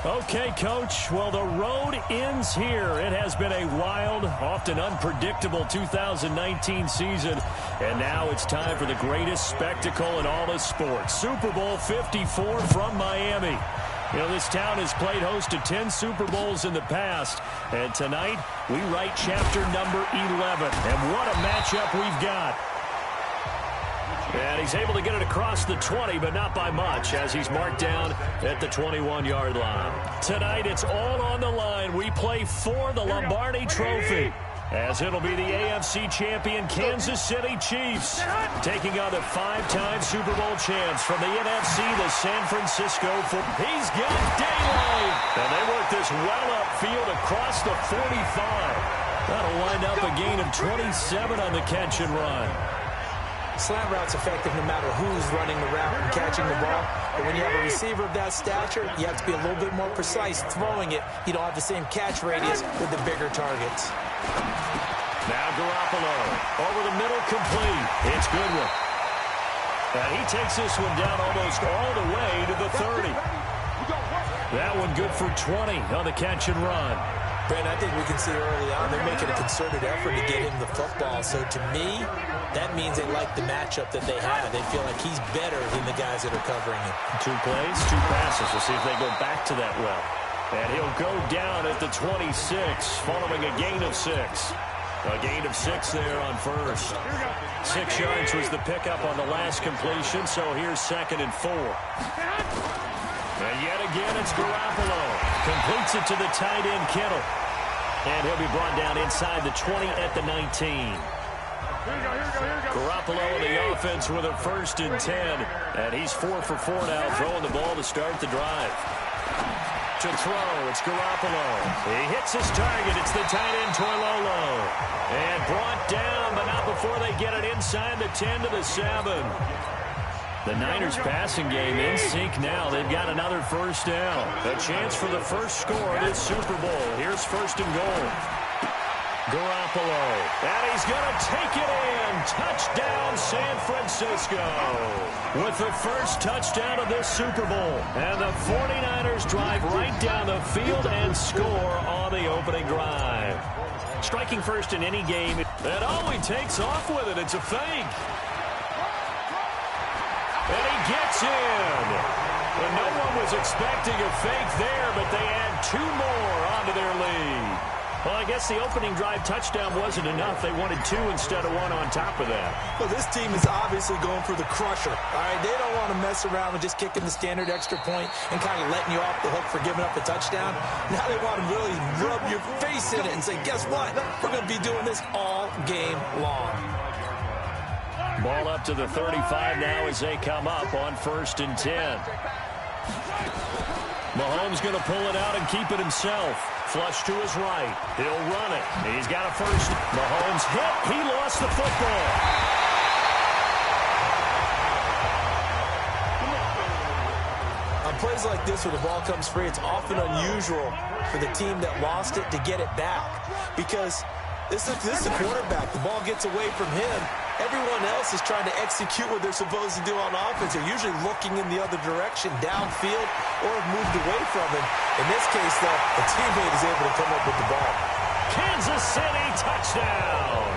Okay, Coach. Well, the road ends here. It has been a wild, often unpredictable 2019 season. And now it's time for the greatest spectacle in all of sports. Super Bowl 54 from Miami. You know, this town has played host to 10 Super Bowls in the past. And tonight, we write chapter number 11. And what a matchup we've got. And he's able to get it across the 20, but not by much, as he's marked down at the 21-yard line. Tonight, it's all on the line. We play for the Lombardi Trophy, as it'll be the AFC champion Kansas City Chiefs taking on the 5-time Super Bowl champs from the NFC, the San Francisco 49ers. He's got daylight, and they work this well upfield across the 45. That'll wind up a gain of 27 on the catch and run. Slant route's effective no matter who's running the route and catching the ball. But when you have a receiver of that stature, you have to be a little bit more precise throwing it. You don't have the same catch radius with the bigger targets. Now Garoppolo over the middle, complete. It's Goodwin. And he takes this one down almost all the way to the 30. That one good for 20 on the catch and run. Brent, I think we can see early on they're making a concerted effort to get him the football. So to me, that means they like the matchup that they have. They feel like he's better than the guys that are covering him. 2 plays, 2 passes. We'll see if they go back to that well. And he'll go down at the 26, following a gain of 6. A gain of 6 there on first. 6 yards was the pickup on the last completion, so here's 2nd and 4. And yet again, it's Garoppolo. Completes it to the tight end, Kittle. And he'll be brought down inside the 20 at the 19. Garoppolo in the offense with a 1st and 10. And he's 4 for 4 now, throwing the ball to start the drive. To throw, it's Garoppolo. He hits his target. It's the tight end, Toilolo. And brought down, but not before they get it inside the 10 to the 7. The Niners passing game in sync now. They've got another 1st down. A chance for the first score of this Super Bowl. Here's 1st and goal. Garoppolo. And he's going to take it in. Touchdown, San Francisco. With the first touchdown of this Super Bowl. And the 49ers drive right down the field and score on the opening drive. Striking first in any game. And oh, he takes off with it. It's a fake. And he gets in. And no one was expecting a fake there, but they add 2 more onto their lead. Well, I guess the opening drive touchdown wasn't enough. They wanted 2 instead of 1 on top of that. Well, this team is obviously going for the crusher. All right, they don't want to mess around with just kicking the standard extra point and kind of letting you off the hook for giving up a touchdown. Now they want to really rub your face in it and say, guess what? We're going to be doing this all game long. Ball up to the 35 now as they come up on 1st and 10. Mahomes going to pull it out and keep it himself. Flush to his right. He'll run it. He's got a 1st. Mahomes hit. He lost the football. On plays like this where the ball comes free, it's often unusual for the team that lost it to get it back. Because this is the quarterback. The ball gets away from him. Everyone else is trying to execute what they're supposed to do on offense. They're usually looking in the other direction, downfield, or have moved away from him. In this case, though, a teammate is able to come up with the ball. Kansas City touchdown.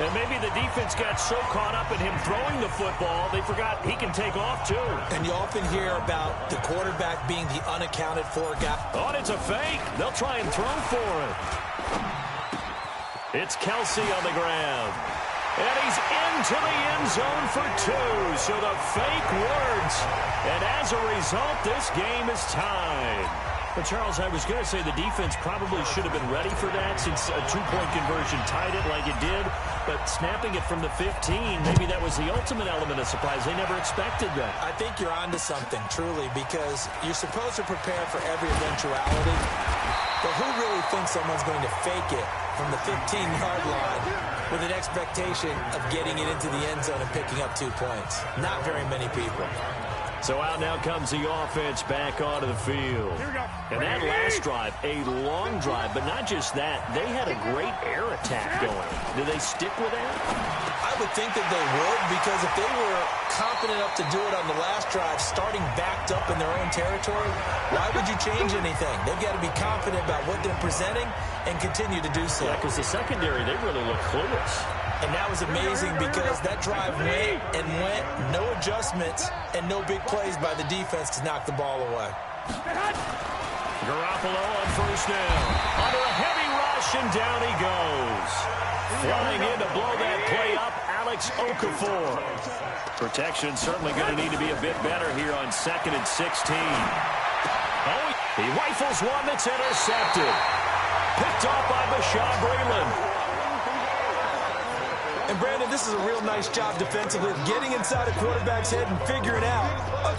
And maybe the defense got so caught up in him throwing the football, they forgot he can take off, too. And you often hear about the quarterback being the unaccounted for guy. Oh, and it's a fake. They'll try and throw for it. It's Kelsey on the ground. And he's into the end zone for 2. So the fake works. And as a result, this game is tied. But, Charles, I was going to say the defense probably should have been ready for that since a 2-point conversion tied it like it did. But snapping it from the 15, maybe that was the ultimate element of surprise. They never expected that. I think you're onto something, truly, because you're supposed to prepare for every eventuality. But who really thinks someone's going to fake it from the 15-yard line with an expectation of getting it into the end zone and picking up 2 points? Not very many people. So out now comes the offense back onto the field. And that last drive, a long drive, but not just that. They had a great air attack going. Do they stick with that? I would think that they would, because if they were confident enough to do it on the last drive, starting backed up in their own territory, why would you change anything? They've got to be confident about what they're presenting and continue to do so. Yeah, because the secondary, they really look clueless. And that was amazing because that drive went and went, no adjustments, and no big plays by the defense to knock the ball away. Garoppolo on first down. Under a heavy rush, and down he goes. Flying in to blow that play up, Alex Okafor. Protection certainly going to need to be a bit better here on 2nd and 16. Oh, he rifles one that's intercepted. Picked off by Bashaud Breeland. And, Brandon, this is a real nice job defensively of getting inside a quarterback's head and figuring out,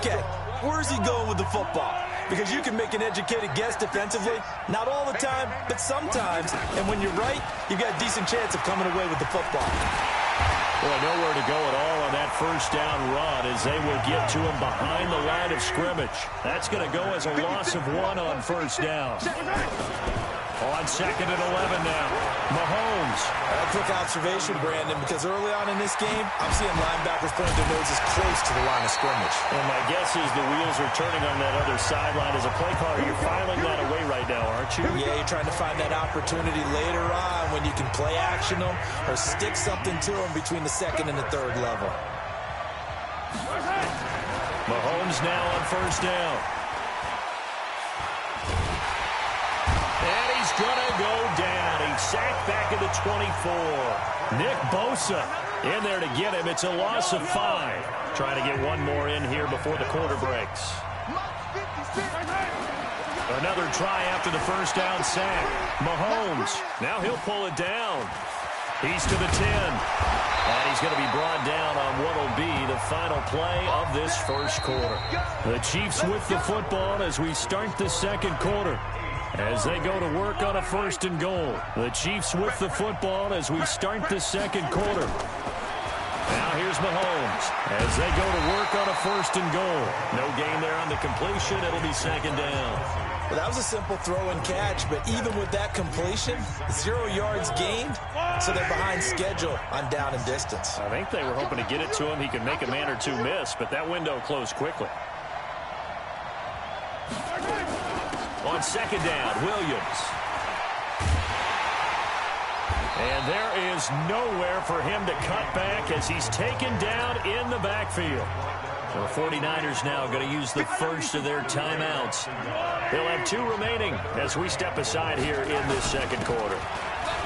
okay, where's he going with the football? Because you can make an educated guess defensively, not all the time, but sometimes. And when you're right, you've got a decent chance of coming away with the football. Boy, nowhere to go at all on that first down run as they will get to him behind the line of scrimmage. That's going to go as a loss of 1 on first down. On 2nd and 11 now, Mahomes. A quick observation, Brandon, because early on in this game, I'm seeing linebackers putting their noses close to the line of scrimmage. And my guess is the wheels are turning on that other sideline. As a play caller, you're filing that away right now, aren't you? Yeah, you're trying to find that opportunity later on when you can play action them or stick something to them between the 2nd and the 3rd level. Mahomes now on first down. And he's going to go down. He's sacked back at the 24. Nick Bosa in there to get him. It's a loss of 5. Trying to get one more in here before the quarter breaks. Another try after the first down sack. Mahomes. Now he'll pull it down. He's to the 10. And he's going to be brought down on what will be the final play of this first quarter. The Chiefs with the football as we start the second quarter. As they go to work on a 1st and goal. The Chiefs with the football as we start the second quarter. Now here's Mahomes as they go to work on a 1st and goal. No gain there on the completion. It'll be 2nd down. Well, that was a simple throw and catch, but even with that completion, 0 yards gained, so they're behind schedule on down and distance. I think they were hoping to get it to him. He could make a man or two miss, but that window closed quickly. On 2nd down, Williams. And there is nowhere for him to cut back as he's taken down in the backfield. The 49ers now going to use the first of their timeouts. They'll have 2 remaining as we step aside here in this second quarter.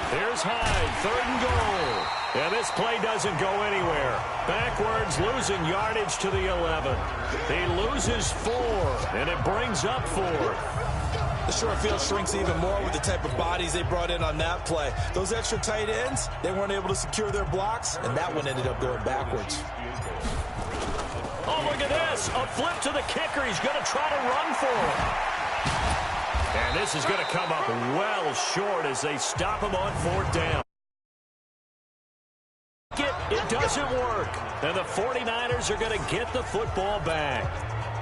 Here's Hyde, 3rd and goal. And this play doesn't go anywhere. Backwards, losing yardage to the 11. He loses 4, and it brings up 4. The short field shrinks even more with the type of bodies they brought in on that play. Those extra tight ends, they weren't able to secure their blocks, and that one ended up going backwards. Oh, look at this. A flip to the kicker. He's going to try to run for it. And this is going to come up well short as they stop him on 4th down. It doesn't work. And the 49ers are going to get the football back.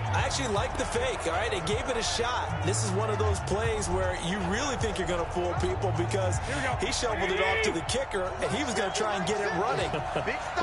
I actually like the fake, all right? They gave it a shot. This is one of those plays where you really think you're going to fool people because he shoveled it off to the kicker, and he was going to try and get it running.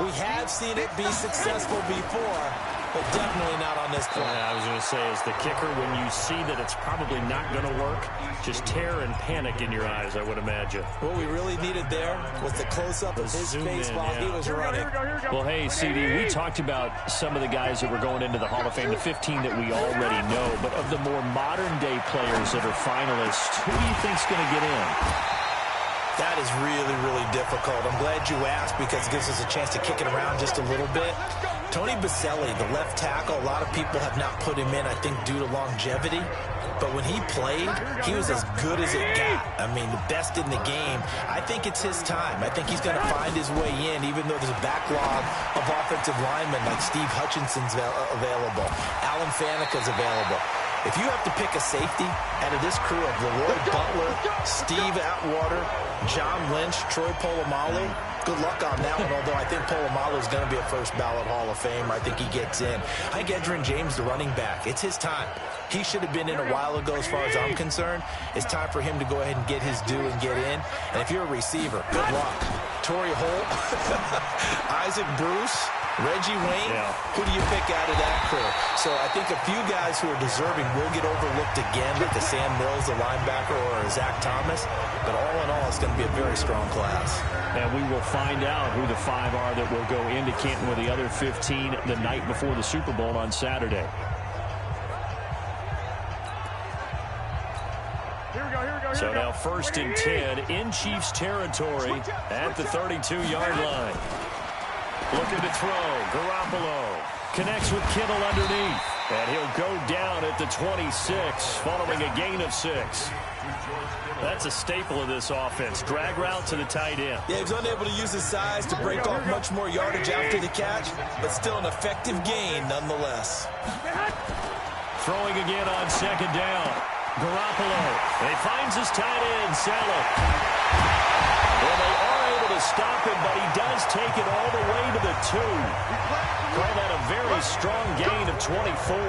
We have seen it be successful before, but definitely not on this play. I was going to say, as the kicker, when you see that it's probably not going to work, just terror and panic in your eyes, I would imagine. What we really needed there was the close-up of his face while he was running. Well, hey, CD, we talked about some of the guys that were going into the Hall of Fame, the 15 that we already know, but of the more modern-day players that are finalists, who do you think's going to get in? That is really, really difficult. I'm glad you asked because it gives us a chance to kick it around just a little bit. Tony Baselli, the left tackle, a lot of people have not put him in, I think, due to longevity. But when he played, he was as good as it got. I mean, the best in the game. I think it's his time. I think he's going to find his way in, even though there's a backlog of offensive linemen like Steve Hutchinson's available. Alan Fanika's available. If you have to pick a safety out of this crew of Leroy Butler, Steve Atwater, John Lynch, Troy Polamalu, good luck on that one, although I think Polamalu is going to be a first ballot Hall of Famer. I think he gets in. I think Edgerrin James, the running back, it's his time. He should have been in a while ago as far as I'm concerned. It's time for him to go ahead and get his due and get in. And if you're a receiver, good luck. Torrey Holt, Isaac Bruce, Reggie Wayne, who do you pick out of that crew? So I think a few guys who are deserving will get overlooked again, like a Sam Mills, the linebacker, or a Zach Thomas. But all in all, it's going to be a very strong class. And we will find out who the 5 are that will go into Canton with the other 15 the night before the Super Bowl on Saturday. So now 1st and 10 in Chiefs territory at the 32-yard line. Looking to throw. Garoppolo connects with Kittle underneath. And he'll go down at the 26 following a gain of 6. That's a staple of this offense. Drag route to the tight end. Yeah, he was unable to use his size to break off much more yardage after the catch, but still an effective gain nonetheless. Throwing again on 2nd down. Garoppolo. And he finds his tight end, Salah. Well, they are able to stop him, but he does take it all the way to the 2. Call that a very strong gain of 24.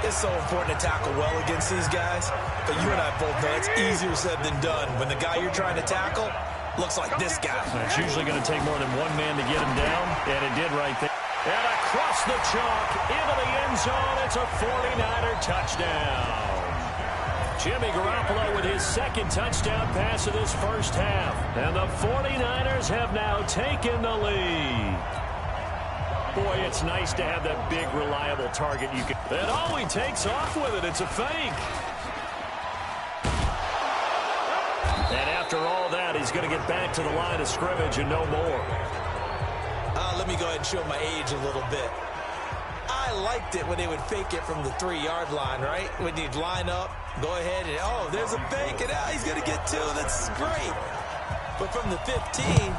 It's so important to tackle well against these guys, but you and I both know it's easier said than done. When the guy you're trying to tackle looks like this guy. It's usually going to take more than one man to get him down, and it did right there. And across the chalk, into the end zone, it's a 49er touchdown. Jimmy Garoppolo with his 2nd touchdown pass of this first half. And the 49ers have now taken the lead. Boy, it's nice to have that big, reliable target you can. And oh, he takes off with it. It's a fake. And after all that, he's going to get back to the line of scrimmage and no more. Let me go ahead and show my age a little bit. I liked it when they would fake it from the 3-yard line, right? When you'd line up, go ahead and, oh, there's a fake, and he's going to get 2. That's great. But from the 15,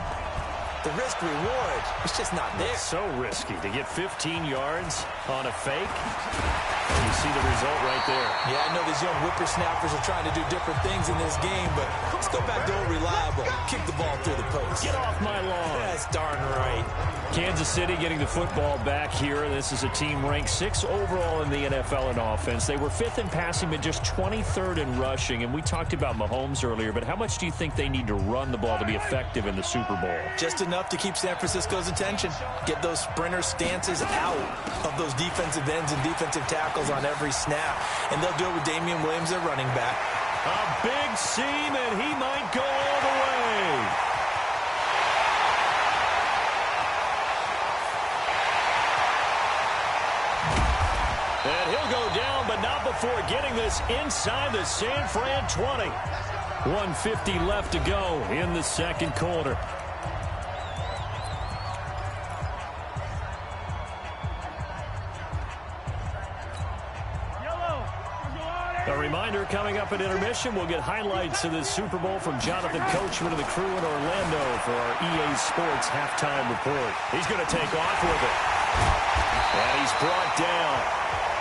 the risk-reward, it's just not there. It's so risky to get 15 yards on a fake. You see the result right there. Yeah, I know these young whippersnappers are trying to do different things in this game, but let's go back to old reliable. Kick the ball through the post. Get off my lawn. That's darn right. Kansas City getting the football back here. This is a team ranked 6th overall in the NFL in offense. They were 5th in passing, but just 23rd in rushing. And we talked about Mahomes earlier, but how much do you think they need to run the ball to be effective in the Super Bowl? Just enough to keep San Francisco's attention. Get those sprinter stances out of those defensive ends and defensive tackles on every snap. And they'll do it with Damian Williams, their running back. A big seam, and he might go all the way. And he'll go down, but not before getting this inside the San Fran 20. 1:50 left to go in the 2nd quarter. A reminder, coming up at intermission, we'll get highlights of this Super Bowl from Jonathan Coachman and the crew in Orlando for our EA Sports halftime report. He's going to take off with it. And he's brought down.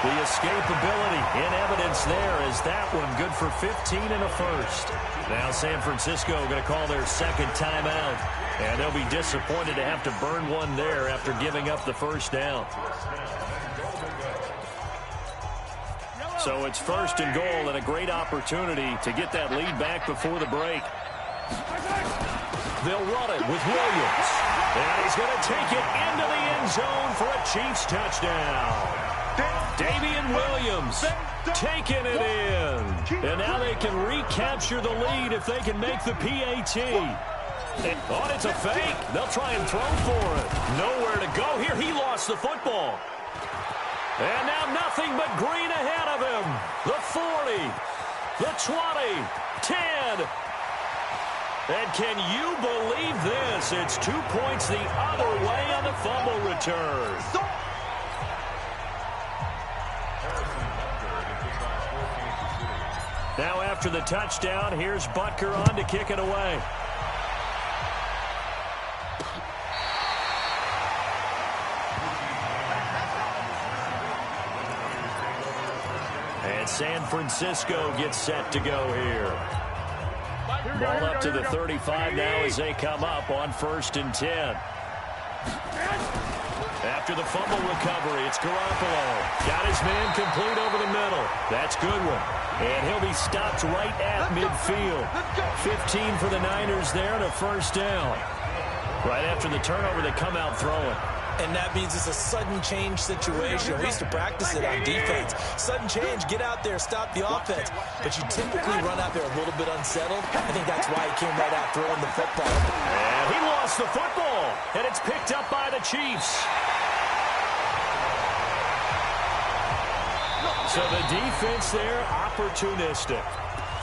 The escapability in evidence there as that one good for 15 and a first. Now San Francisco going to call their 2nd timeout. And they'll be disappointed to have to burn one there after giving up the first down. So it's 1st and goal and a great opportunity to get that lead back before the break. They'll run it with Williams. And he's going to take it into the end zone for a Chiefs touchdown. Damian Williams taking it in. And now they can recapture the lead if they can make the PAT. Oh, it's a fake. They'll try and throw for it. Nowhere to go here. He lost the football. And now nothing but green ahead of him. The 40, the 20, 10. And can you believe this? It's 2 points the other way on the fumble return. Now after the touchdown, here's Butker on to kick it away. And San Francisco gets set to go here. Ball up to the 35 now as they come up on 1st and 10. After the fumble recovery, it's Garoppolo. Got his man complete over the middle. That's good one. And he'll be stopped right at midfield. 15 for the Niners there and a 1st down. Right after the turnover, they come out throwing. And that means it's a sudden change situation. We used to practice it on defense. Sudden change, get out there, stop the offense. But you typically run out there a little bit unsettled. I think that's why he came right out throwing the football. And he lost the football. And it's picked up by the Chiefs. So the defense there, opportunistic.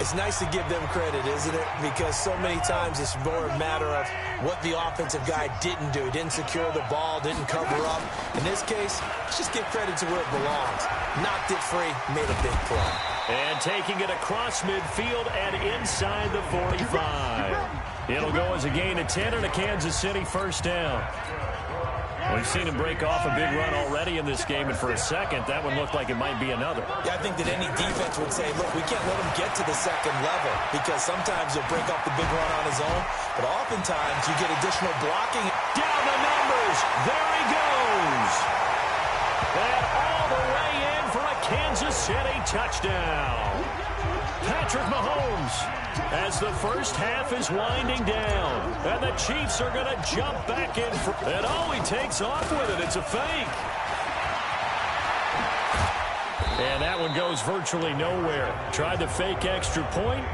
It's nice to give them credit, isn't it? Because so many times it's more a matter of what the offensive guy didn't do. He didn't secure the ball, didn't cover up. In this case, let's just give credit to where it belongs. Knocked it free, made a big play. And taking it across midfield and inside the 45. It'll go as a gain of 10 and a Kansas City 1st down. We've seen him break off a big run already in this game, and for a second, that one looked like it might be another. Yeah, I think that any defense would say, look, we can't let him get to the second level because sometimes he'll break off the big run on his own, but oftentimes you get additional blocking. Down the numbers. There he goes. And all the way in for a Kansas City touchdown. Patrick Mahomes, as the first half is winding down, and the Chiefs are going to jump back in. And he takes off with it. It's a fake. And that one goes virtually nowhere. Tried to fake extra point,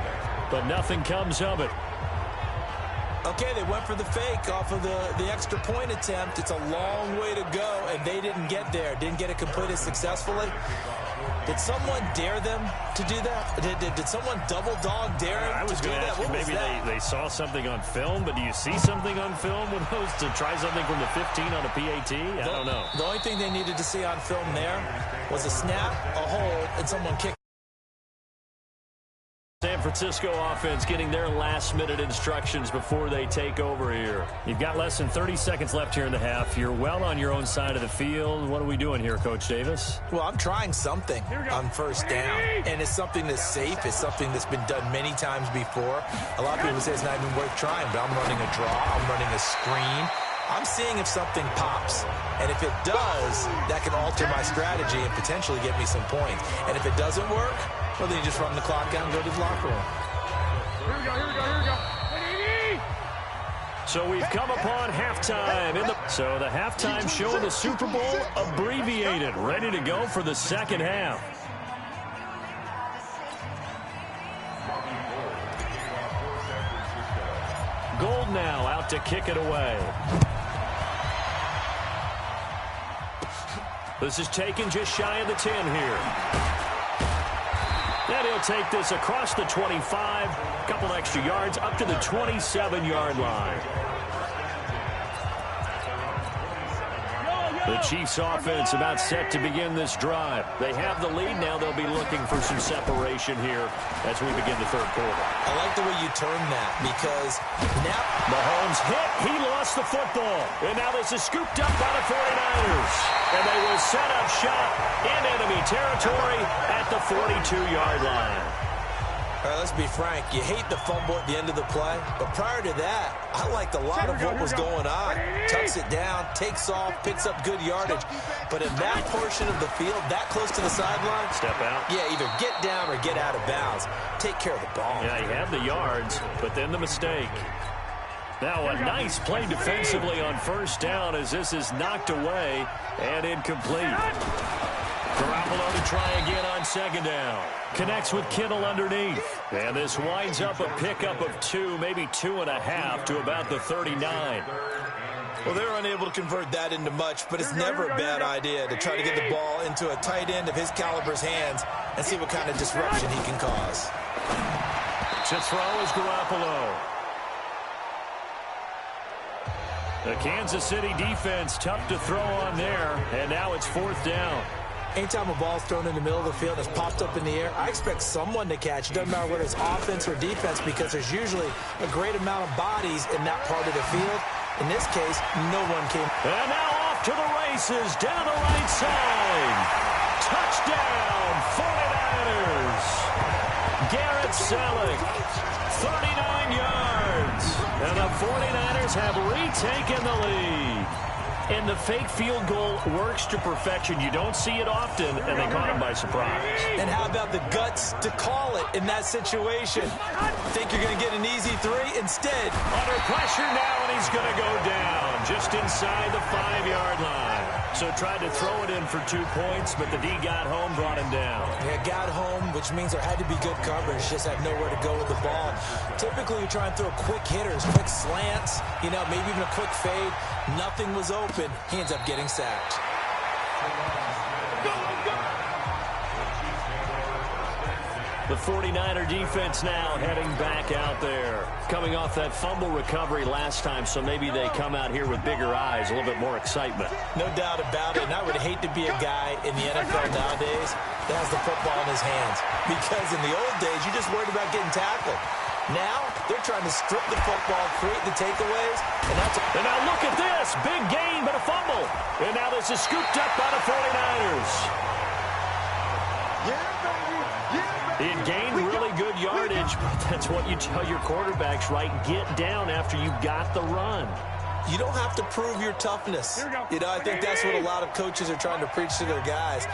but nothing comes of it. Okay, they went for the fake off of the extra point attempt. It's a long way to go, and they didn't get there. Didn't get it completed successfully. Did someone dare them to do that? Did someone double dog dare them I was going to ask you, maybe they saw something on film, but do you see something on film with those to try something from the 15 on a PAT? I don't know. The only thing they needed to see on film there was a snap, a hold, and someone kicked. San Francisco offense getting their last-minute instructions before they take over here. You've got less than 30 seconds left here in the half. You're well on your own side of the field. What are we doing here, Coach Davis? Well, I'm trying something on 1st down, and it's something that's safe. It's something that's been done many times before. A lot of people say it's not even worth trying, but I'm running a draw. I'm running a screen. I'm seeing if something pops, and if it does, that can alter my strategy and potentially get me some points. And if it doesn't work, well, then you just run the clock out and go to the locker room. Here we go. So we've come upon halftime. So the halftime show of the Super Bowl abbreviated, ready to go for the second half. Gold now out to kick it away. This is taken just shy of the 10 here. And he'll take this across the 25, a couple extra yards up to the 27-yard line. The Chiefs offense about set to begin this drive. They have the lead now. They'll be looking for some separation here as we begin the third quarter. I like the way you turn that because now Mahomes hit. He lost the football. And now this is scooped up by the 49ers. And they will set up shop in enemy territory at the 42-yard line. All right, let's be frank. You hate the fumble at the end of the play, but prior to that, I liked a lot of what was going on. Tucks it down, takes off, picks up good yardage. But in that portion of the field, that close to the sideline, step out. Yeah, either get down or get out of bounds. Take care of the ball. Yeah, he had the yards, but then the mistake. Now a nice play defensively on 1st down as this is knocked away and incomplete. Garoppolo to try again on 2nd down. Connects with Kittle underneath. And this winds up a pickup of 2, maybe 2.5 to about the 39. Well, they're unable to convert that into much, but it's never a bad idea to try to get the ball into a tight end of his caliber's hands and see what kind of disruption he can cause. To throw is Garoppolo. The Kansas City defense tough to throw on there, and now it's 4th down. Anytime a ball's thrown in the middle of the field and it's popped up in the air, I expect someone to catch. It doesn't matter whether it's offense or defense because there's usually a great amount of bodies in that part of the field. In this case, no one came. And now off to the races down the right side. Touchdown, 49ers. Garrett Selleck, 39 yards. And the 49ers have retaken the lead. And the fake field goal works to perfection. You don't see it often, and they caught him by surprise. And how about the guts to call it in that situation? Think you're going to get an easy three? Instead, under pressure now, and he's going to go down just inside the 5-yard line. So tried to throw it in for 2 points, but the D got home, brought him down. Yeah, got home, which means there had to be good coverage. Just had nowhere to go with the ball. Typically, you try and throw quick hitters, quick slants, maybe even a quick fade. Nothing was open. He ends up getting sacked. The 49er defense now heading back out there. Coming off that fumble recovery last time, so maybe they come out here with bigger eyes, a little bit more excitement. No doubt about it, and I would hate to be a guy in the NFL nowadays that has the football in his hands. Because in the old days, you just worried about getting tackled. Now, they're trying to strip the football, create the takeaways, and now look at this. Big gain, but a fumble. And now this is scooped up by the 49ers. It gained really good yardage, but that's what you tell your quarterbacks, right? Get down after you got the run. You don't have to prove your toughness. I think that's what a lot of coaches are trying to preach to their guys.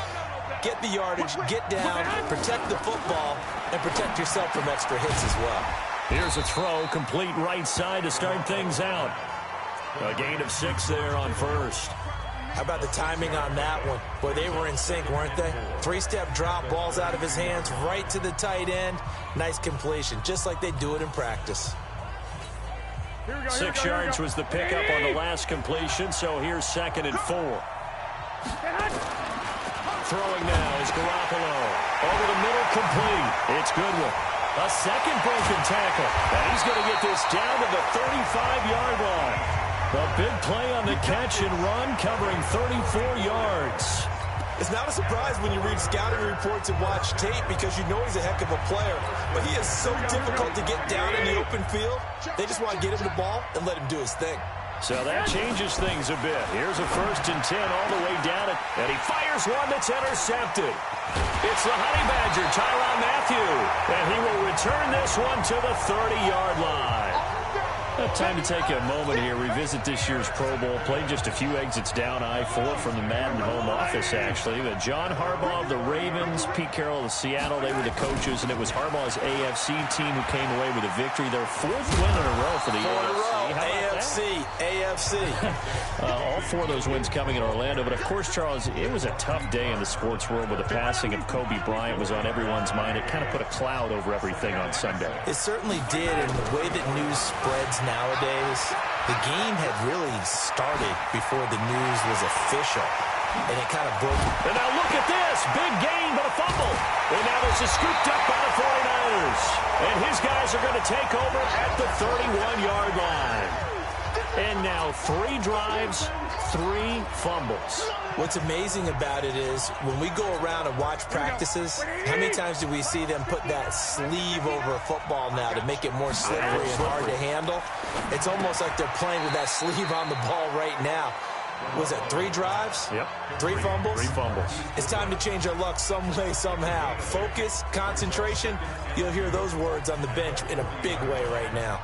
Get the yardage, get down, protect the football, and protect yourself from extra hits as well. Here's a throw, complete right side to start things out. A gain of 6 there on first. How about the timing on that one? Boy, they were in sync, weren't they? 3-step drop, ball's out of his hands, right to the tight end. Nice completion, just like they do it in practice. 6 yards was the pickup on the last completion, so here's 2nd and 4. Throwing now is Garoppolo. Over the middle, complete. It's Goodwin. A second broken tackle. And he's going to get this down to the 35-yard line. A big play on the catch and run, covering 34 yards. It's not a surprise when you read scouting reports and watch tape because you know he's a heck of a player. But he is so difficult to get down in the open field. They just want to get him the ball and let him do his thing. So that changes things a bit. Here's a 1st and 10 all the way down it. And he fires one that's intercepted. It's the Honey Badger, Tyrann Mathieu. And he will return this one to the 30-yard line. Time to take a moment here, revisit this year's Pro Bowl. Played just a few exits down I-4 from the Madden home office, actually. But John Harbaugh of the Ravens, Pete Carroll of Seattle, they were the coaches, and it was Harbaugh's AFC team who came away with a victory. Their 4th win in a row for the AFC. All 4 of those wins coming in Orlando. But, of course, Charles, it was a tough day in the sports world with the passing of Kobe Bryant was on everyone's mind. It kind of put a cloud over everything on Sunday. It certainly did, and the way that news spreads nowadays, the game had really started before the news was official, and it kind of broke. And now look at this. Big gain, but a fumble. And now this is scooped up by the 49ers. And his guys are going to take over at the 31-yard line. And now 3 drives, 3 fumbles. What's amazing about it is when we go around and watch practices, how many times do we see them put that sleeve over a football now to make it more slippery and hard to handle? It's almost like they're playing with that sleeve on the ball right now. Was it 3 drives? Yep. 3 fumbles? 3 fumbles. It's time to change our luck some way, somehow. Focus, concentration, you'll hear those words on the bench in a big way right now.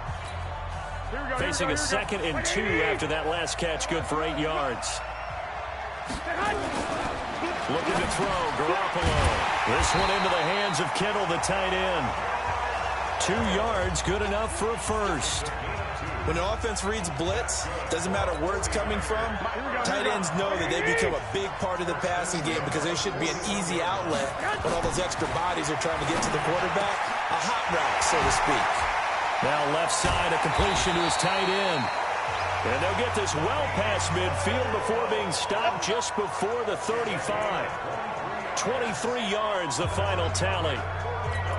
Facing a 2nd and 2 after that last catch, good for 8 yards. Looking to throw, Garoppolo. This one into the hands of Kittle, the tight end. 2 yards, good enough for a first. When an offense reads blitz, doesn't matter where it's coming from, tight ends know that they become a big part of the passing game because they should be an easy outlet when all those extra bodies are trying to get to the quarterback. A hot route, so to speak. Now left side, a completion to his tight end. And they'll get this well past midfield before being stopped just before the 35. 23 yards, the final tally.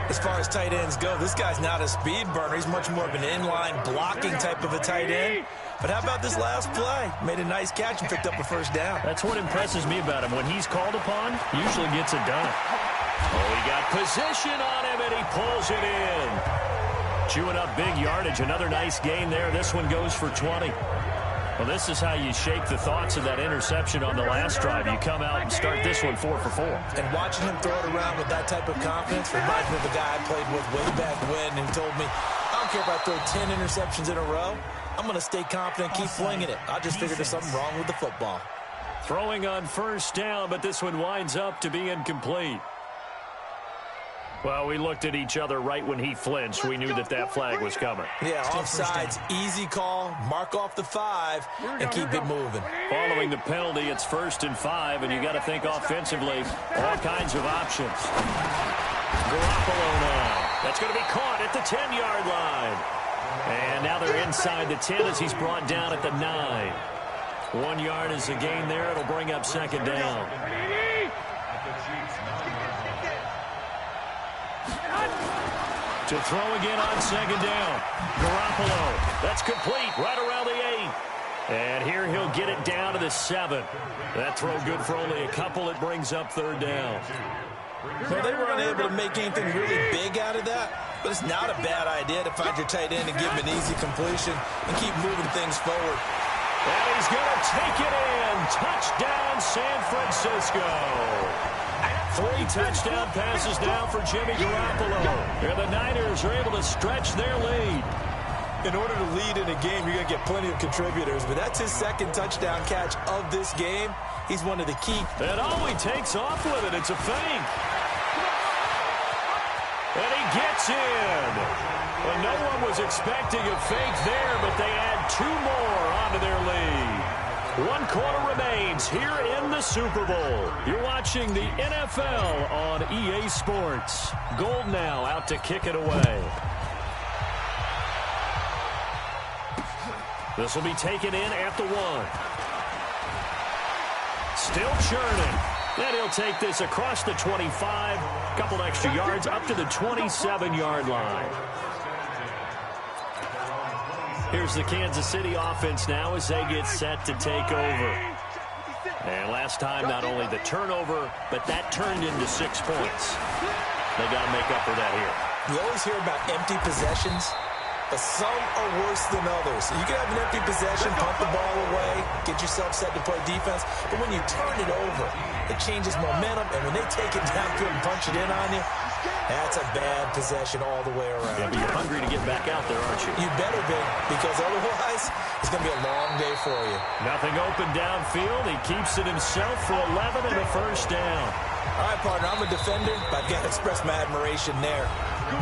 As far as tight ends go, this guy's not a speed burner. He's much more of an inline blocking type of a tight end. But how about this last play? Made a nice catch and picked up a first down. That's what impresses me about him. When he's called upon, usually gets it done. Oh, he got position on him, and he pulls it in. Chewing up big yardage. Another nice gain there. This one goes for 20. Well, this is how you shape the thoughts of that interception on the last drive. You come out and start this one 4 for 4. And watching him throw it around with that type of confidence reminds me of the guy I played with way back when and told me, I'm don't care if I throw 10 interceptions in a row. I'm going to stay confident and keep flinging it. I just figured there's something wrong with the football. Throwing on first down, but this one winds up to be incomplete. Well, we looked at each other right when he flinched. We knew that that flag was coming. Yeah, offsides, easy call, mark off the 5, and keep it moving. Following the penalty, it's 1st and 5, and you got to think offensively, all kinds of options. Garoppolo now. That's going to be caught at the 10-yard line. And now they're inside the 10 as he's brought down at the 9. 1 yard is a gain there. It'll bring up 2nd down. To throw again on 2nd down. Garoppolo. That's complete right around the 8. And here he'll get it down to the 7. That throw good for only a couple. It brings up 3rd down. Well, they were unable to make anything really big out of that, but it's not a bad idea to find your tight end and give him an easy completion and keep moving things forward. And he's going to take it in. Touchdown, San Francisco. 3 touchdown passes now for Jimmy Garoppolo. And the Niners are able to stretch their lead. In order to lead in a game, you're going to get plenty of contributors, but that's his 2nd touchdown catch of this game. He's one of the key. And oh, he takes off with it. It's a fake. And he gets in. Well, no one was expecting a fake there, but they add 2 more onto their lead. 1 quarter remains here in the Super Bowl. You're watching the NFL on EA Sports. Gold now out to kick it away. This will be taken in at the 1. Still churning. And he'll take this across the 25. Couple extra yards up to the 27-yard line. Here's the Kansas City offense now as they get set to take over. And last time, not only the turnover, but that turned into 6 points. They got to make up for that here. You always hear about empty possessions, but some are worse than others. You can have an empty possession, punt the ball away, get yourself set to play defense, but when you turn it over, it changes momentum, and when they take it downfield and punch it in on you, that's a bad possession all the way around. Yeah, but you're hungry to get back out there, aren't you? You better be, because otherwise, it's going to be a long day for you. Nothing open downfield. He keeps it himself for 11 and a 1st down. All right, partner, I'm a defender, but I've got to express my admiration there.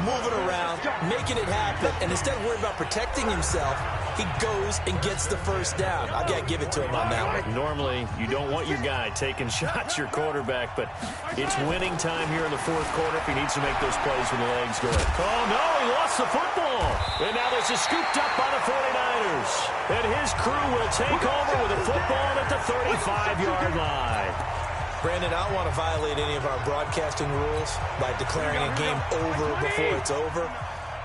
Moving around, making it happen, and instead of worrying about protecting himself, he goes and gets the 1st down. I've got to give it to him on that one. Normally, you don't want your guy taking shots, your quarterback, but it's winning time here in the 4th quarter if he needs to make those plays when the legs go in. Oh, no, he lost the football. And now this is scooped up by the 49ers. And his crew will take over with a football at the 35-yard line. Brandon, I don't want to violate any of our broadcasting rules by declaring a game over before it's over.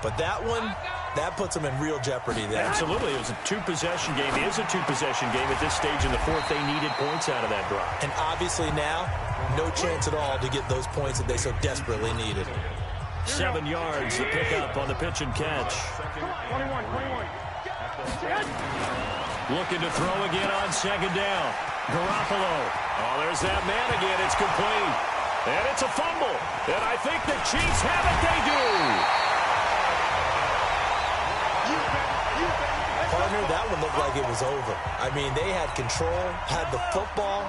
But that one, that puts them in real jeopardy there. Absolutely. It was a 2-possession game. It is a 2-possession game at this stage in the 4th. They needed points out of that drive. And obviously now, no chance at all to get those points that they so desperately needed. 7 yards to pick up on the pitch and catch. 21. Looking to throw again on 2nd down. Garoppolo. Oh, there's that man again. It's complete. And it's a fumble. And I think the Chiefs have it. They do. Partner, that one looked like it was over. I mean, they had control, had the football,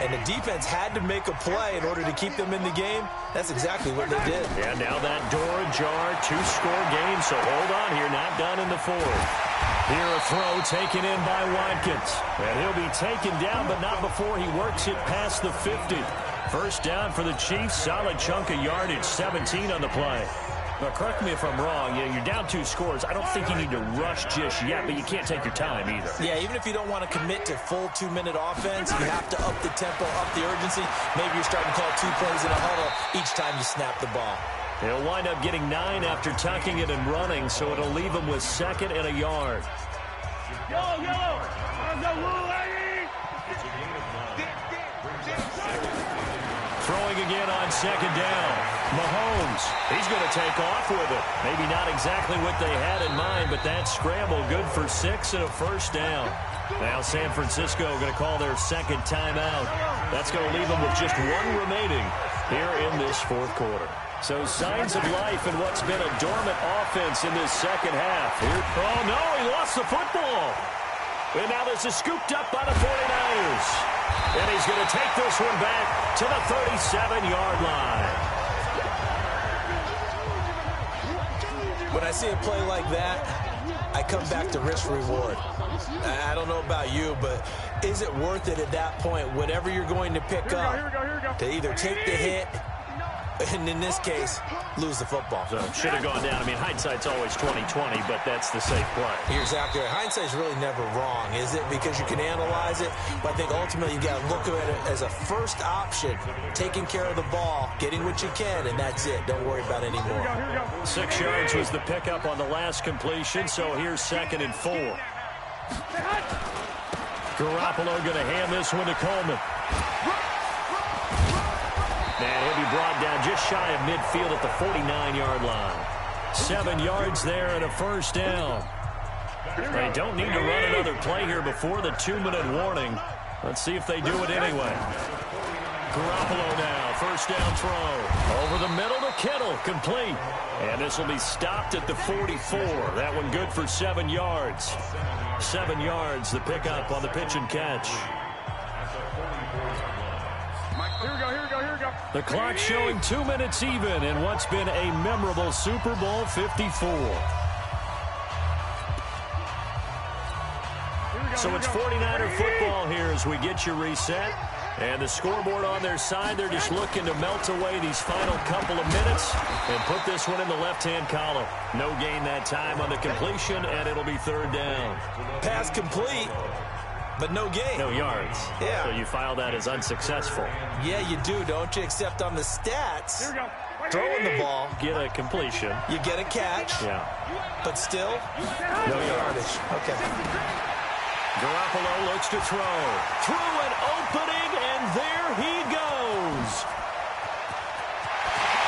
and the defense had to make a play in order to keep them in the game. That's exactly what they did. And now that door ajar, 2-score game. So hold on here. Not done in the 4th. Here a throw taken in by Watkins. And he'll be taken down, but not before he works it past the 50. 1st down for the Chiefs. Solid chunk of yardage. 17 on the play. Now, correct me if I'm wrong. You're down 2 scores. I don't think you need to rush just yet, but you can't take your time either. Yeah, even if you don't want to commit to full 2-minute offense, you have to up the tempo, up the urgency. Maybe you're starting to call 2 plays in a huddle each time you snap the ball. He'll wind up getting 9 after tucking it and running, so it'll leave him with 2nd and a yard. Throwing again on 2nd down. Mahomes, he's going to take off with it. Maybe not exactly what they had in mind, but that scramble good for 6 and a 1st down. Now San Francisco going to call their 2nd timeout. That's going to leave them with just 1 remaining here in this 4th quarter. So signs of life in what's been a dormant offense in this second half. Here, oh, no, he lost the football. And now this is scooped up by the 49ers. And he's going to take this one back to the 37-yard line. When I see a play like that, I come back to risk-reward. I don't know about you, but is it worth it at that point, whatever you're going to pick up, to either take the hit, and in this case, lose the football? So should have gone down. I mean, hindsight's always 20/20, but that's the safe play. You're exactly right. Hindsight's really never wrong, is it? Because you can analyze it, but I think ultimately you got to look at it as a first option, taking care of the ball, getting what you can, and that's it. Don't worry about any more. 6 yards was the pickup on the last completion, so here's 2nd and 4. Garoppolo going to hand this one to Coleman. And he'll be brought down just shy of midfield at the 49-yard line. 7 yards there and a first down. They don't need to run another play here before the 2-minute warning. Let's see if they do it anyway. Garoppolo now, first down throw. Over the middle to Kittle, complete. And this will be stopped at the 44. That one good for 7 yards. 7 yards, the pickup on the pitch and catch. Here we go. The clock showing 2 minutes even in what's been a memorable Super Bowl 54. So it's 49er football here as we get you reset. And the scoreboard on their side, they're just looking to melt away these final couple of minutes and put this one in the left-hand column. No gain that time on the completion, and it'll be 3rd down. Pass complete, but no gain. No yards. Yeah. So you file that as unsuccessful. Yeah, you do, don't you? Except on the stats, throwing the ball, Get a completion. you get a catch, Yeah. but still, No yardage. Okay. Garoppolo looks to throw. Through an opening, and there he goes.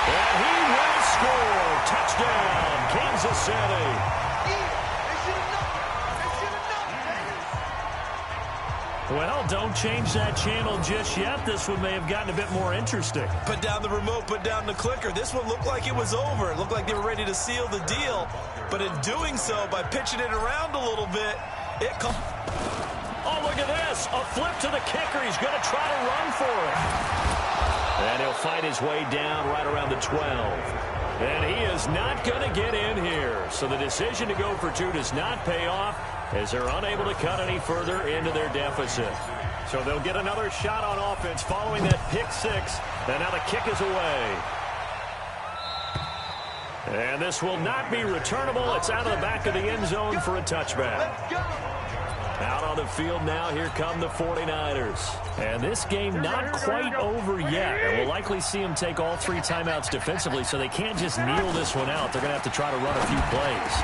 And he will score. Touchdown, Kansas City. Well, don't change that channel just yet. This one may have gotten a bit more interesting. Put down the remote, put down the clicker. This one looked like it was over. It looked like they were ready to seal the deal. But in doing so, by pitching it around a little bit, Oh, look at this. A flip to the kicker. He's going to try to run for it. And he'll fight his way down right around the 12. And he is not going to get in here. So the decision to go for 2 does not pay off as they're unable to cut any further into their deficit. So they'll get another shot on offense following that pick 6. And now the kick is away. And this will not be returnable. It's out of the back of the end zone for a touchback. Out on the field now, here come the 49ers. And this game not quite over yet. And we'll likely see them take all 3 timeouts defensively, so they can't just kneel this one out. They're going to have to try to run a few plays.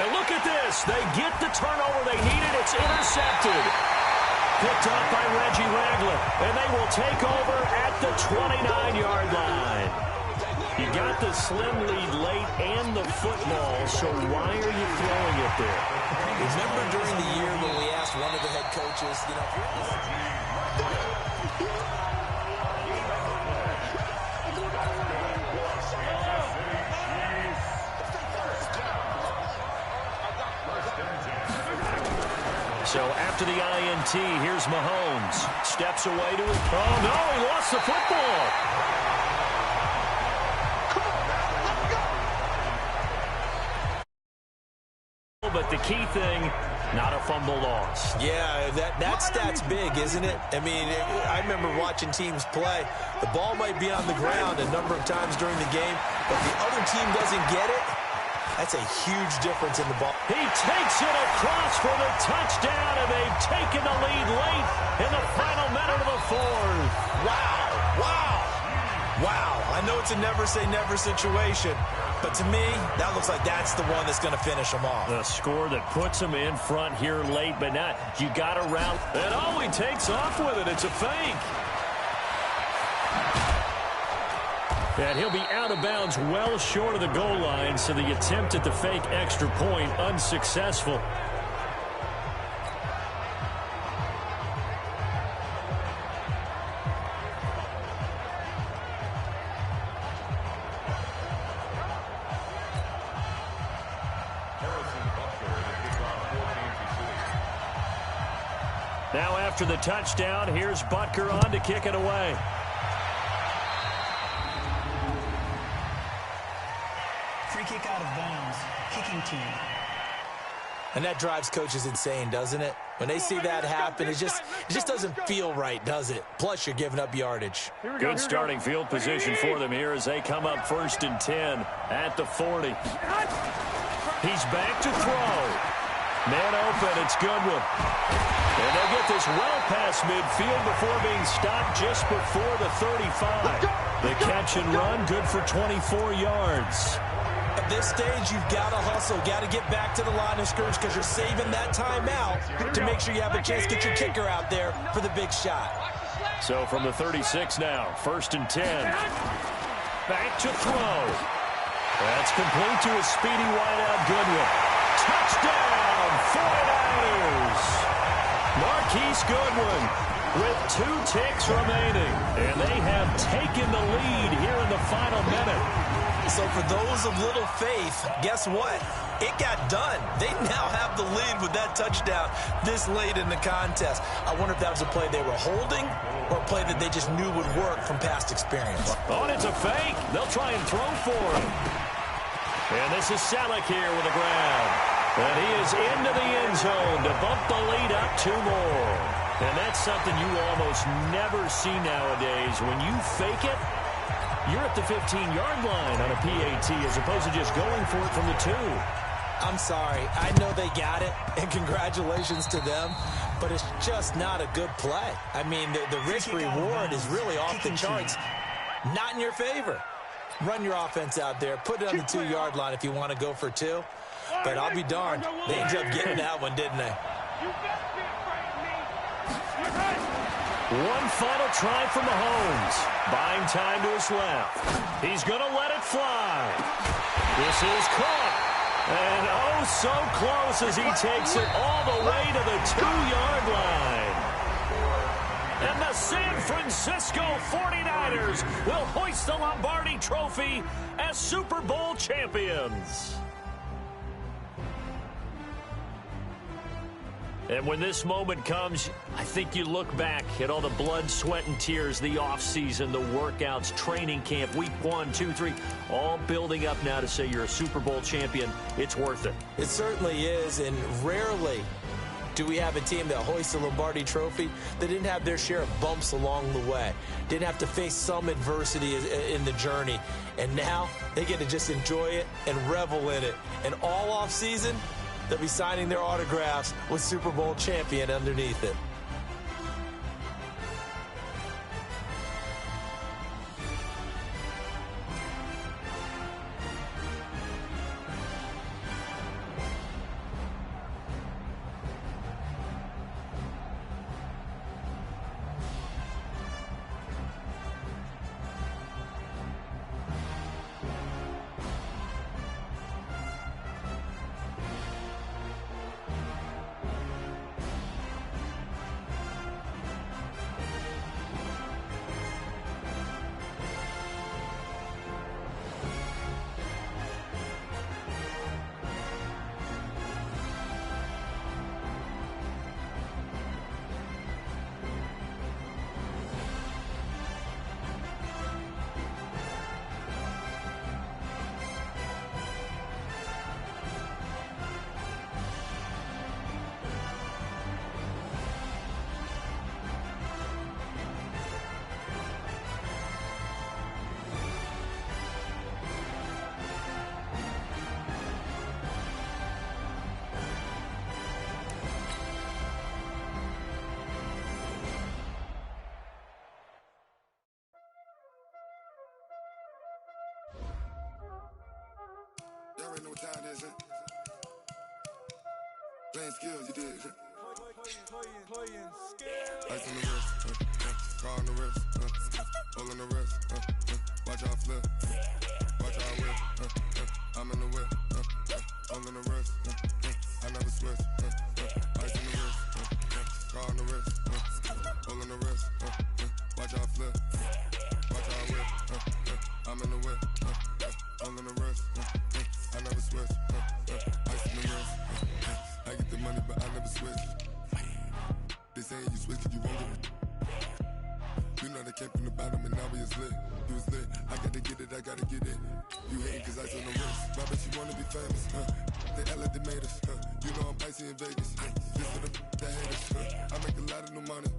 And look at this. They get the turnover they needed. It's intercepted. Picked up by Reggie Ragland. And they will take over at the 29-yard line. You got the slim lead late and the football, so why are you throwing it there? remember during the year when we asked one of the head coaches, you know, so after the INT, here's Mahomes. Steps away to it. Oh, no, he lost the football. But the key thing, not a fumble loss. Yeah, that stat's big, isn't it? I mean, I remember watching teams play. The ball might be on the ground a number of times during the game, but the other team doesn't get it. That's a huge difference in the ball. He takes it across for the touchdown, and they've taken the lead late in the final minute of the fourth. Wow, wow, wow. I know it's a never-say-never situation, but to me, that looks like that's the one that's going to finish them off. The score that puts him in front here late, but not. You got to round. And oh, he takes off with it. It's a fake. And he'll be out of bounds well short of the goal line, so the attempt at the fake extra point unsuccessful. Now after the touchdown, here's Butker on to kick it away. Free kick out of bounds. Kicking team. And that drives coaches insane, doesn't it? When they see that happen, it just doesn't feel right, does it? Plus, you're giving up yardage. Good starting field position for them here as they come up 1st and 10 at the 40. He's back to throw. Man open, it's Goodwin. And they'll get this well past midfield before being stopped just before the 35. The catch and run, good for 24 yards. At this stage, you've got to hustle, got to get back to the line of scrimmage because you're saving that timeout to make sure you have a chance to get your kicker out there for the big shot. So from the 36 now, 1st and 10. Back to throw. That's complete to a speedy wideout Goodwin. Touchdown, 49ers. Marquise Goodwin with 2 ticks remaining. And they have taken the lead here in the final minute. So for those of little faith, guess what? It got done. They now have the lead with that touchdown this late in the contest. I wonder if that was a play they were holding or a play that they just knew would work from past experience. Oh, and it's a fake. They'll try and throw for him. And this is Selleck here with the ground. And he is into the end zone to bump the lead up 2 more. And that's something you almost never see nowadays. When you fake it, you're at the 15-yard line on a PAT as opposed to just going for it from the 2. I'm sorry. I know they got it, and congratulations to them, but it's just not a good play. I mean, the risk-reward is really off the charts. Not in your favor. Run your offense out there. Put it on the 2-yard line if you want to go for 2. But I'll be darned. They ended up getting that one, didn't they? One final try from Mahomes. Buying time to his left. He's going to let it fly. This is caught. And oh, so close as he takes it all the way to the 2-yard line. And the San Francisco 49ers will hoist the Lombardi Trophy as Super Bowl champions. And when this moment comes, I think you look back at all the blood, sweat, and tears, the offseason, the workouts, training camp, week 1, 2, 3, all building up now to say you're a Super Bowl champion. It's worth it. It certainly is, and rarely do we have a team that hoists a Lombardi Trophy that didn't have their share of bumps along the way, didn't have to face some adversity in the journey, and now they get to just enjoy it and revel in it. And all offseason, they'll be signing their autographs with Super Bowl champion underneath it. Y'all already know what time it is, playing skills, you did. Playing skills. Ice on the wrist, car on the wrist, hole on the wrist, watch out flip, watch out whip, I'm in the whip, hole in the wrist, I never switch, ice on the wrist, car on the wrist, hole in the wrist, watch out flip, watch out whip, I'm in the whip, hole in the wrist, I never switch, ice in the wrist, I get the money but I never switch. This ain't whiskey, you won't get it. You know they came from the bottom and now we is lit. You was lit, I gotta get it, I gotta get it. You hating cause ice on the wrist. My bitch, you wanna be famous, They act like they made us, You know I'm icy in Vegas, Just for the haters, I make a lot of new money,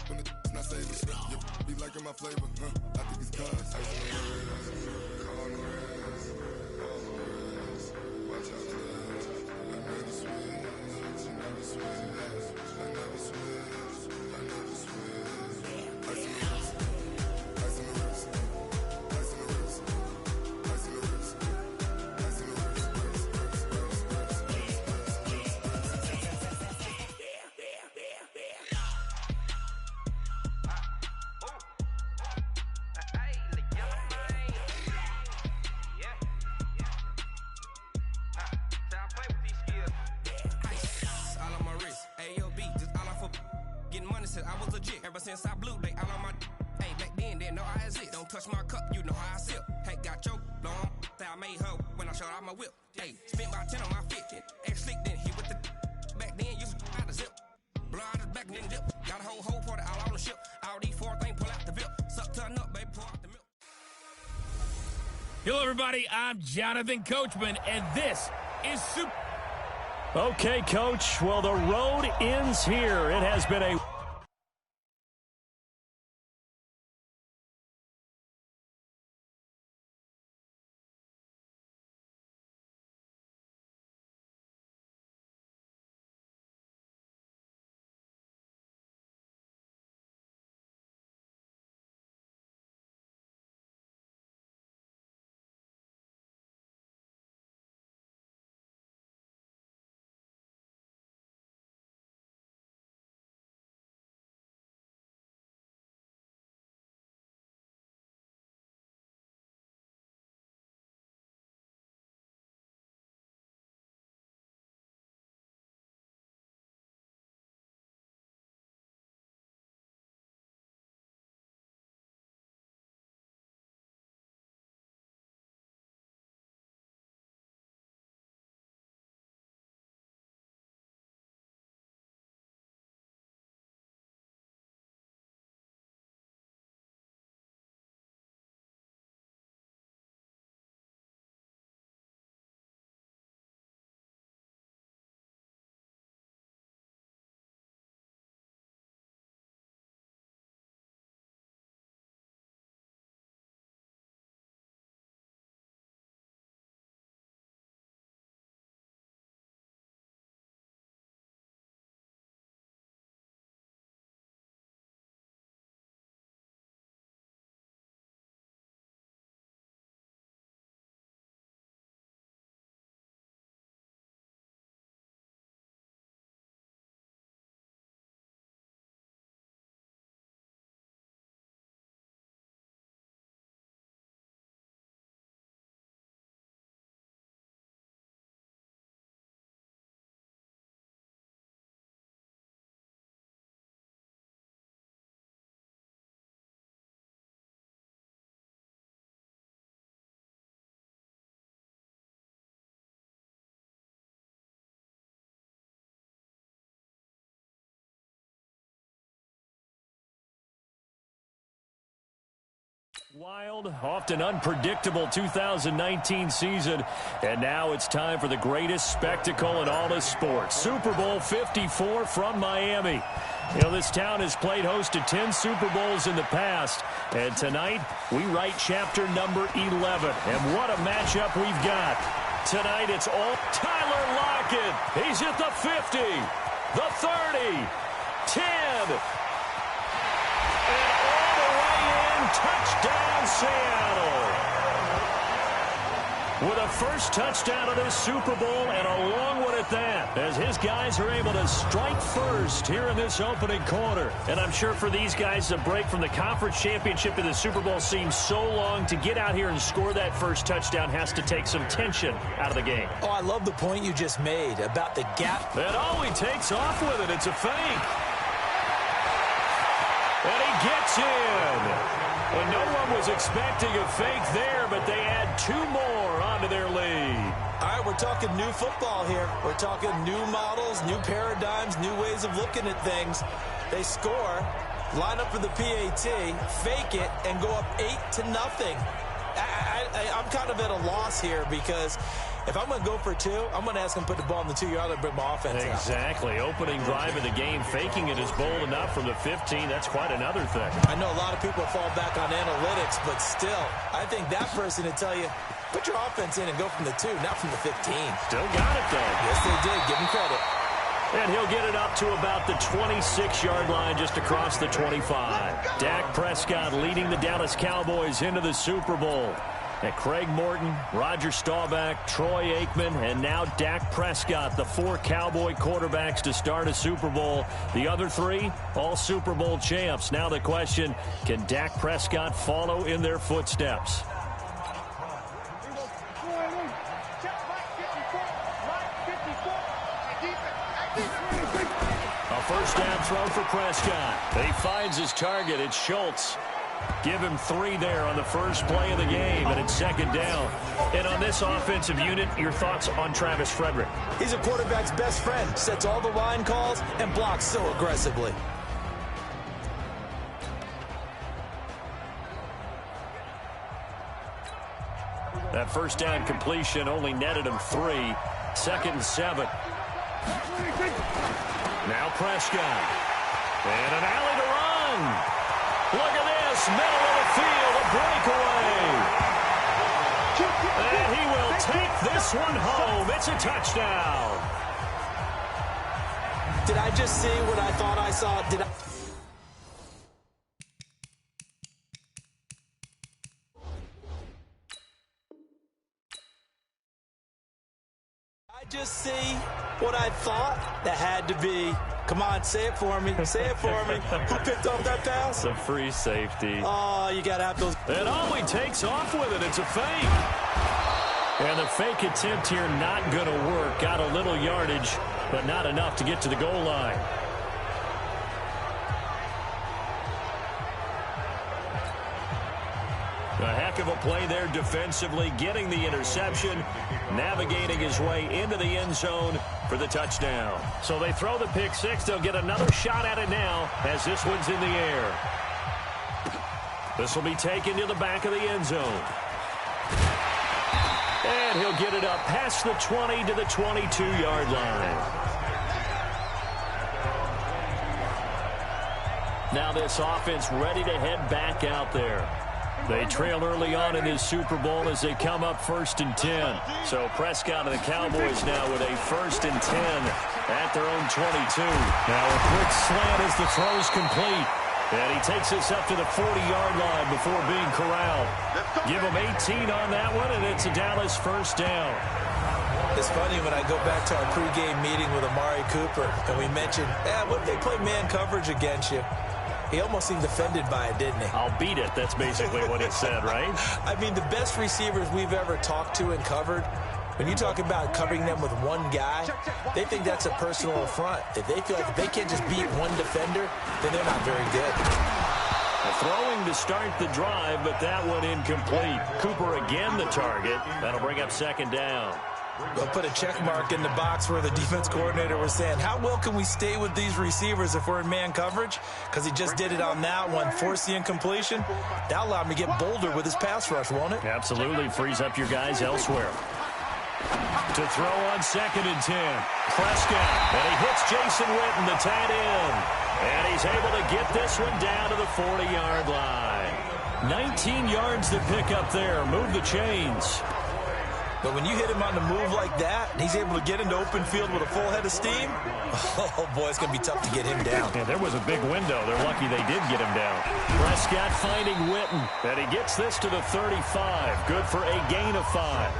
When it's not savers, You be liking my flavor, I think it's cause ice on the wrist, car on the wrist, all on the wrist. Watch out, cuz I never switch, you never switch. I never switch, I never switch. Ice on the wrist, ice on the wrist, ice on the wrist, ice on the wrist, ice on the wrist, I was legit ever since I blew they all on my hey back then didn't know I exist. Don't touch my cup, you know how I sip. Hey, got choked, long that I made her when I showed out my whip. Hey, spent about 10 on my 50. Ex slick then hit with the back then used to out the zip. Blow out his back then dip. Got a whole party all on the ship. All these four things pull out the VIP. Suck turn up, baby, pour out the milk. Hello everybody, I'm Jonathan Coachman and this is Super. Okay, Coach. Well, the road ends here. It has been a wild, often unpredictable 2019 season, and now it's time for the greatest spectacle in all of sports. Super Bowl 54 from Miami. You know, this town has played host to 10 Super Bowls in the past, and tonight we write chapter number 11. And what a matchup we've got. Tonight it's all Tyler Lockett. He's at the 50, the 30, 10, touchdown, Seattle. With a first touchdown of this Super Bowl, and a long one at that, as his guys are able to strike first here in this opening quarter. And I'm sure for these guys, the break from the conference championship to the Super Bowl seems so long. To get out here and score that first touchdown has to take some tension out of the game. Oh, I love the point you just made about the gap. And oh, he takes off with it. It's a fake. And he gets in. And no one was expecting a fake there, but they add 2 more onto their lead. All right, we're talking new football here. We're talking new models, new paradigms, new ways of looking at things. They score, line up for the PAT, fake it, and go up 8-0. I'm kind of at a loss here because if I'm going to go for 2, I'm going to ask him to put the ball in the 2-yard line and bring my offense out. Exactly. Opening drive of the game, faking it is bold enough from the 15. That's quite another thing. I know a lot of people fall back on analytics, but still, I think that person would tell you, put your offense in and go from the 2, not from the 15. Still got it, though. Yes, they did. Give him credit. And he'll get it up to about the 26-yard line, just across the 25. Dak Prescott leading the Dallas Cowboys into the Super Bowl. And Craig Morton, Roger Staubach, Troy Aikman, and now Dak Prescott, the 4 Cowboy quarterbacks to start a Super Bowl. The other 3, all Super Bowl champs. Now the question, can Dak Prescott follow in their footsteps? A first down throw for Prescott. He finds his target. It's Schultz. Give him 3 there on the first play of the game, and it's second down. And on this offensive unit, your thoughts on Travis Frederick? He's a quarterback's best friend. Sets all the line calls and blocks so aggressively. That first down completion only netted him 3. 2nd and 7. Now Prescott. And an alley to run. Look at this. Middle of the field. A breakaway. And he will take this one home. It's a touchdown. Did I just see what I thought I saw? Did I just see what I thought? That had to be. Come on, say it for me. Say it for me. Who picked off that pass? The free safety. Oh, you got to have those. And he takes off with it. It's a fake. And the fake attempt here not going to work. Got a little yardage, but not enough to get to the goal line. A heck of a play there defensively, getting the interception, navigating his way into the end zone for the touchdown. So they throw the pick 6. They'll get another shot at it now as this one's in the air. This will be taken to the back of the end zone. And he'll get it up past the 20 to the 22-yard line. Now this offense ready to head back out there. They trail early on in this Super Bowl as they come up 1st and 10. So Prescott and the Cowboys now with a 1st and 10 at their own 22. Now a quick slant as the throw's complete. And he takes this up to the 40-yard line before being corralled. Give him 18 on that one, and it's a Dallas first down. It's funny when I go back to our pregame meeting with Amari Cooper, and we mentioned, what if they play man coverage against you? He almost seemed offended by it, didn't he? I'll beat it. That's basically what he said, right? I mean, the best receivers we've ever talked to and covered, when you talk about covering them with one guy, they think that's a personal affront. If they feel like if they can't just beat one defender, then they're not very good. Throwing to start the drive, but that one incomplete. Cooper again the target. That'll bring up 2nd down. We'll put a check mark in the box where the defense coordinator was saying, how well can we stay with these receivers if we're in man coverage? Because he just did it on that one, forced the incompletion. That'll allow him to get bolder with his pass rush, won't it? Absolutely. Frees up your guys elsewhere. To throw on 2nd and 10. Prescott. And he hits Jason Witten, the tight end. And he's able to get this one down to the 40-yard line. 19 yards to pick up there. Move the chains. But when you hit him on the move like that, and he's able to get into open field with a full head of steam, oh, boy, it's going to be tough to get him down. Yeah, there was a big window. They're lucky they did get him down. Prescott finding Witten, and he gets this to the 35. Good for a gain of 5.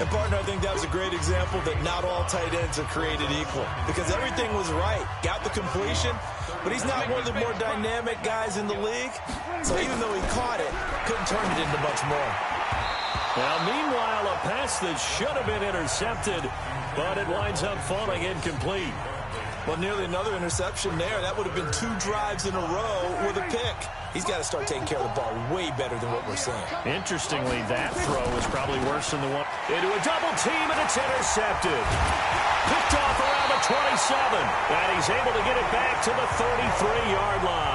And, partner, I think that was a great example that not all tight ends are created equal because everything was right. Got the completion, but he's not one of the more dynamic guys in the league. So even though he caught it, couldn't turn it into much more. Now, meanwhile, a pass that should have been intercepted, but it winds up falling incomplete. Well, nearly another interception there. That would have been 2 drives in a row with a pick. He's got to start taking care of the ball way better than what we're seeing. Interestingly, that throw is probably worse than the one. Into a double team, and it's intercepted. Picked off around the 27. And he's able to get it back to the 33-yard line.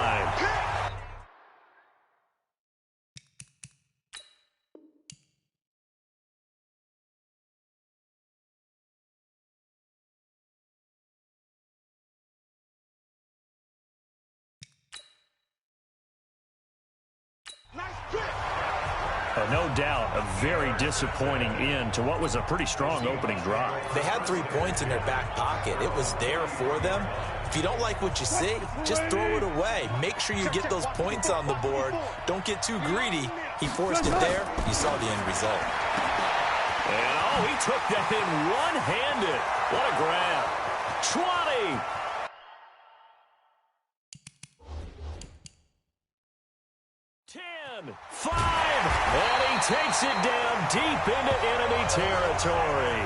No doubt, a very disappointing end to what was a pretty strong opening drive. They had 3 points in their back pocket. It was there for them. If you don't like what you see, just throw it away. Make sure you get those points on the board. Don't get too greedy. He forced it there. You saw the end result. And, he took that in one-handed. What a grab. 20. 10, 5, and he takes it down deep into enemy territory.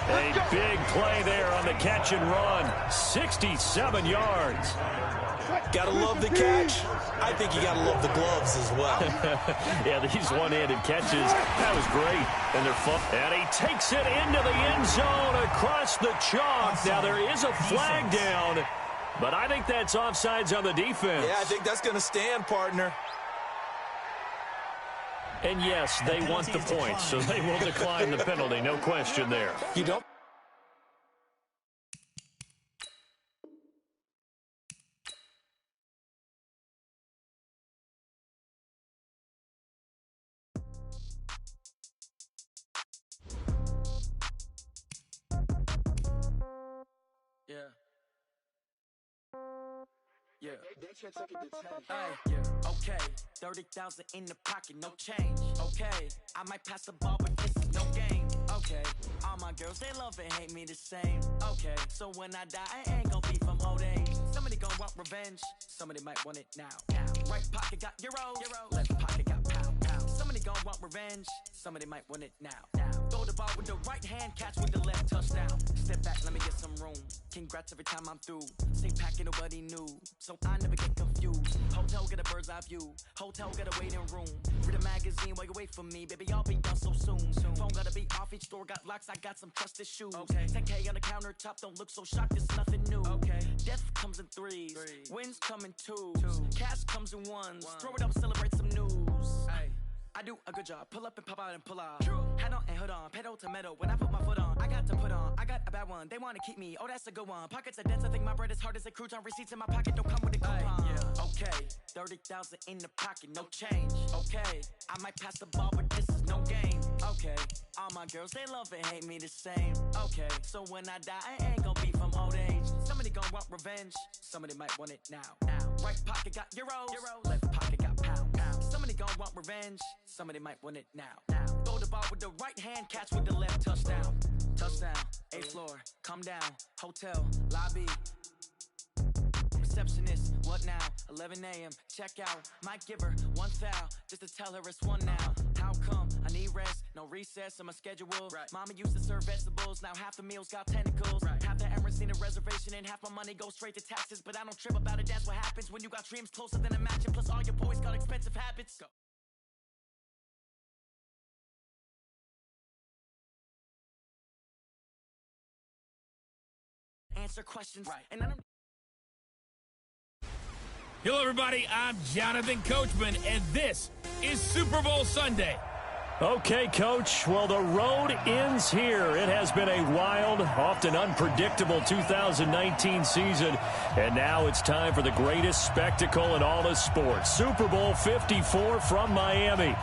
A big play there on the catch and run. 67 yards. Gotta love the catch. I think you gotta love the gloves as well. Yeah, these one-handed catches, that was great. And they're fun. And he takes it into the end zone across the chalk. Now there is a flag down, but I think that's offsides on the defense. Yeah, I think that's going to stand, partner. And yes, they want the points, so they will decline the penalty. No question there. You don't. Yeah. Hey, yeah. Okay, 30,000 in the pocket, no change. Okay, I might pass the ball, but this is no game. Okay, all my girls, they love and hate me the same. Okay, so when I die, I ain't gon' be from old age. Somebody gon' want revenge, somebody might want it now. Right pocket got euros, left pocket got pound. Somebody gon' want revenge, somebody might want it now. Throw the ball with the right hand, catch with the left, touchdown. Step back, let me get some room. Congrats every time I'm through. Stay packing, nobody knew, so I never get confused. Hotel get a bird's eye view. Hotel get a waiting room. Read a magazine while you wait for me, baby. I'll be done so soon. Phone gotta be off. Each store got locks. I got some trusted shoes. Okay. 10K on the countertop. Don't look so shocked. It's nothing new. Okay. Death comes in threes. Wins come in twos. Cash comes in ones. Throw it up, celebrate some news. Ay. I do a good job. Pull up and pop out and pull out. Hat on and hood on. Pedal to metal. When I put my foot on, I got to put on. I got a bad one. They want to keep me. Oh, that's a good one. Pockets are dense. I think my bread is hard as a crouton. Receipts in my pocket don't come with a coupon. Yeah. Okay. 30,000 in the pocket. No change. Okay. I might pass the ball, but this is no game. Okay. All my girls, they love and hate me the same. Okay. So when I die, I ain't gonna be from old age. Somebody gonna want revenge. Somebody might want it now. Right pocket got euros. Left pocket got pound. Somebody gon' want revenge. Somebody might want it now. Throw the ball with the right hand, catch with the left, touchdown. Touchdown, 8th floor, come down. Hotel, lobby. Receptionist, what now? 11 a.m., check out. Might give her one foul, just to tell her it's one now. How come? I need rest, no recess on my schedule. Right. Mama used to serve vegetables, now half the meals got tentacles. Right. Half the errands need a reservation and half my money goes straight to taxes. But I don't trip about it, that's what happens when you got dreams closer than a match. And plus all your boys got expensive habits. Go. Answer questions, right. And I don't. Hello, everybody. I'm Jonathan Coachman, and this is Super Bowl Sunday. Okay, Coach. Well, the road ends here. It has been a wild, often unpredictable 2019 season, and now it's time for the greatest spectacle in all of sports. Super Bowl 54 from Miami.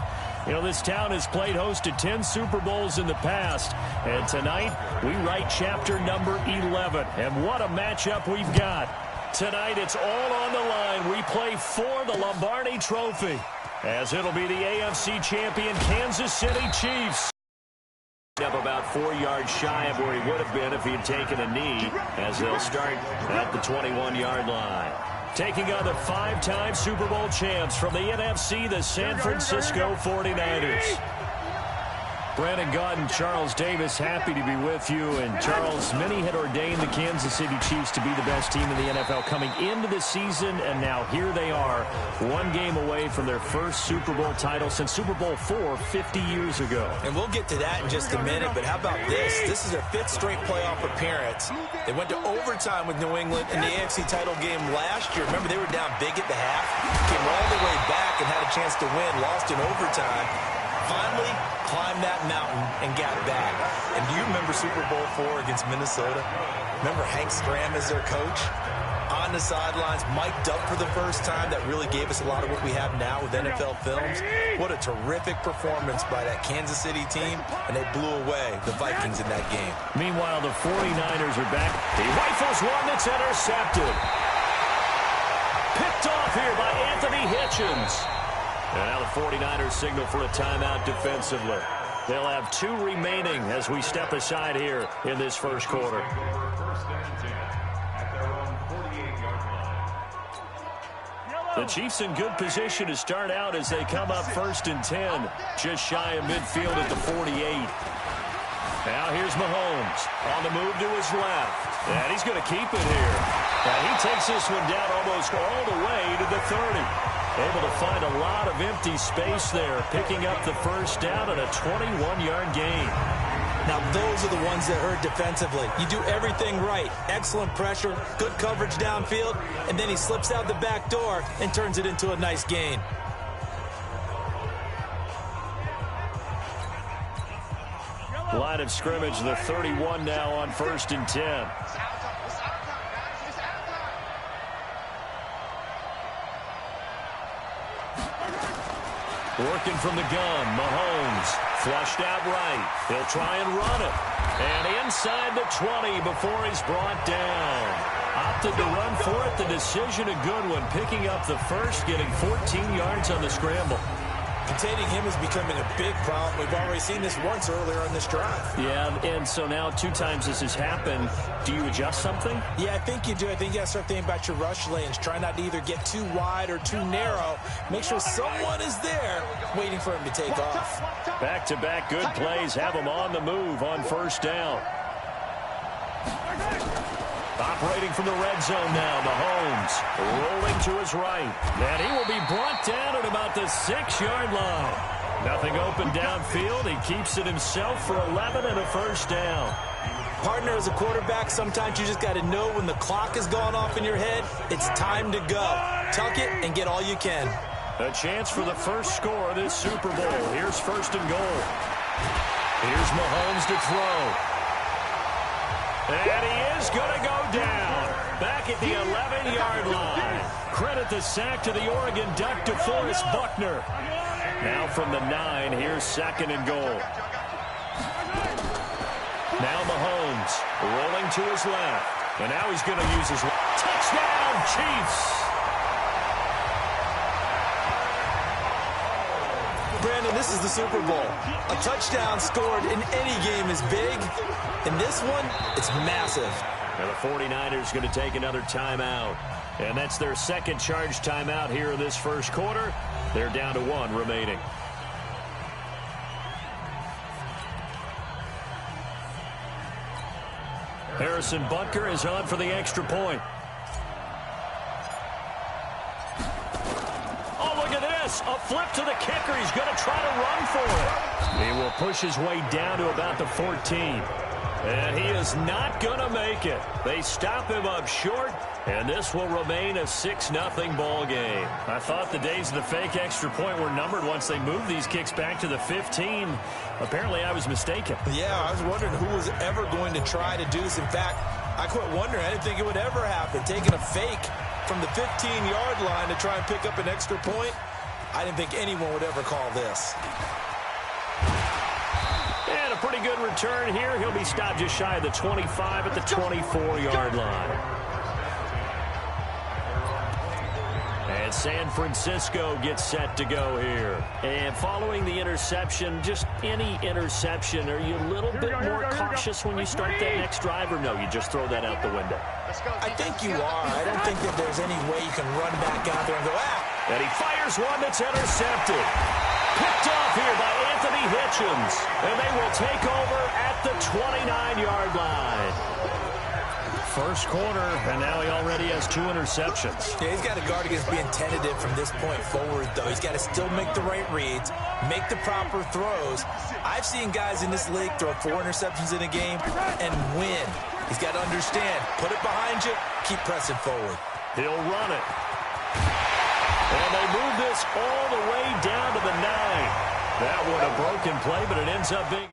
You know, this town has played host to 10 Super Bowls in the past, and tonight we write chapter number 11. And what a matchup we've got. Tonight, it's all on the line. We play for the Lombardi Trophy, as it'll be the AFC champion Kansas City Chiefs. Up about 4 yards shy of where he would have been if he had taken a knee, as they'll start at the 21-yard line. Taking on the 5-time Super Bowl champs from the NFC, the San Francisco 49ers. Brandon Gott and Charles Davis, happy to be with you. And Charles, many had ordained the Kansas City Chiefs to be the best team in the NFL coming into the season, and now here they are, one game away from their first Super Bowl title since Super Bowl IV 50 years ago. And we'll get to that in just a minute, but how about this? This is their 5th straight playoff appearance. They went to overtime with New England in the AFC title game last year. Remember, they were down big at the half, came all the way back and had a chance to win, lost in overtime. Finally climbed that mountain and got back. And do you remember Super Bowl IV against Minnesota? Remember Hank Stram as their coach? On the sidelines, mic'd up for the first time. That really gave us a lot of what we have now with NFL films. What a terrific performance by that Kansas City team, and they blew away the Vikings in that game. Meanwhile, the 49ers are back. He rifles one that's intercepted. Picked off here by Anthony Hitchens. And now the 49ers signal for a timeout defensively. They'll have 2 remaining as we step aside here in this first quarter. The Chiefs in good position to start out as they come up 1st and 10, just shy of midfield at the 48. Now here's Mahomes on the move to his left. And he's going to keep it here. And he takes this one down almost all the way to the 30. Able to find a lot of empty space there, picking up the first down and a 21-yard gain. Now, those are the ones that hurt defensively. You do everything right. Excellent pressure, good coverage downfield, and then he slips out the back door and turns it into a nice gain. Line of scrimmage, the 31 now on 1st and 10. Working from the gun, Mahomes flushed out right. He'll try and run it. And inside the 20 before he's brought down. Opted to run for it. The decision a good one. Picking up the first, getting 14 yards on the scramble. Containing him is becoming a big problem. We've already seen this once earlier on this drive. Yeah, and so now 2 times this has happened. Do you adjust something? Yeah, I think you do. I think you got to start thinking about your rush lanes. Try not to either get too wide or too narrow. Make sure someone is there waiting for him to take off. Back-to-back good plays have him on the move on 1st down. Operating from the red zone now, Mahomes rolling to his right. And he will be brought down at about the 6-yard line. Nothing open downfield. He keeps it himself for 11 and a first down. Partner, as a quarterback, sometimes you just got to know when the clock has gone off in your head, it's time to go. Tuck it and get all you can. A chance for the first score of this Super Bowl. Here's 1st and goal. Here's Mahomes to throw. And he is going to go down. Back at the 11-yard line. Credit the sack to the Oregon Duck, DeForest Buckner. Now from the 9, here's 2nd and goal. Now Mahomes rolling to his left. And now he's going to use his touchdown, Chiefs. Brandon, this is the Super Bowl. A touchdown scored in any game is big. In this one, it's massive. And the 49ers going to take another timeout. And that's their 2nd charge timeout here in this first quarter. They're down to 1 remaining. Harrison Butker is on for the extra point. Oh, look at this. A flip to the kicker. He's going to try to run for it. He will push his way down to about the 14. And he is not going to make it. They stop him up short, and this will remain a 6-0 ball game. I thought the days of the fake extra point were numbered once they moved these kicks back to the 15. Apparently, I was mistaken. Yeah, I was wondering who was ever going to try to do this. In fact, I quit wondering. I didn't think it would ever happen. Taking a fake from the 15-yard line to try and pick up an extra point, I didn't think anyone would ever call this. And a pretty good return here. He'll be stopped just shy of the 25 at the 24-yard line. And San Francisco gets set to go here. And following the interception, just any interception, are you a little bit more cautious when you start that next drive, or no, you just throw that out the window? I think you are. I don't think that there's any way you can run back out there and go, ah! And he fires one that's intercepted. Picked off here by Anthony Hitchens, and they will take over at the 29-yard line. First quarter, and now he already has 2 interceptions. Yeah, he's got to guard against being tentative from this point forward, though. He's got to still make the right reads, make the proper throws. I've seen guys in this league throw 4 interceptions in a game and win. He's got to understand, put it behind you, keep pressing forward. He'll run it. And they move this all the way down to the 9. That one a broken play, but it ends up being...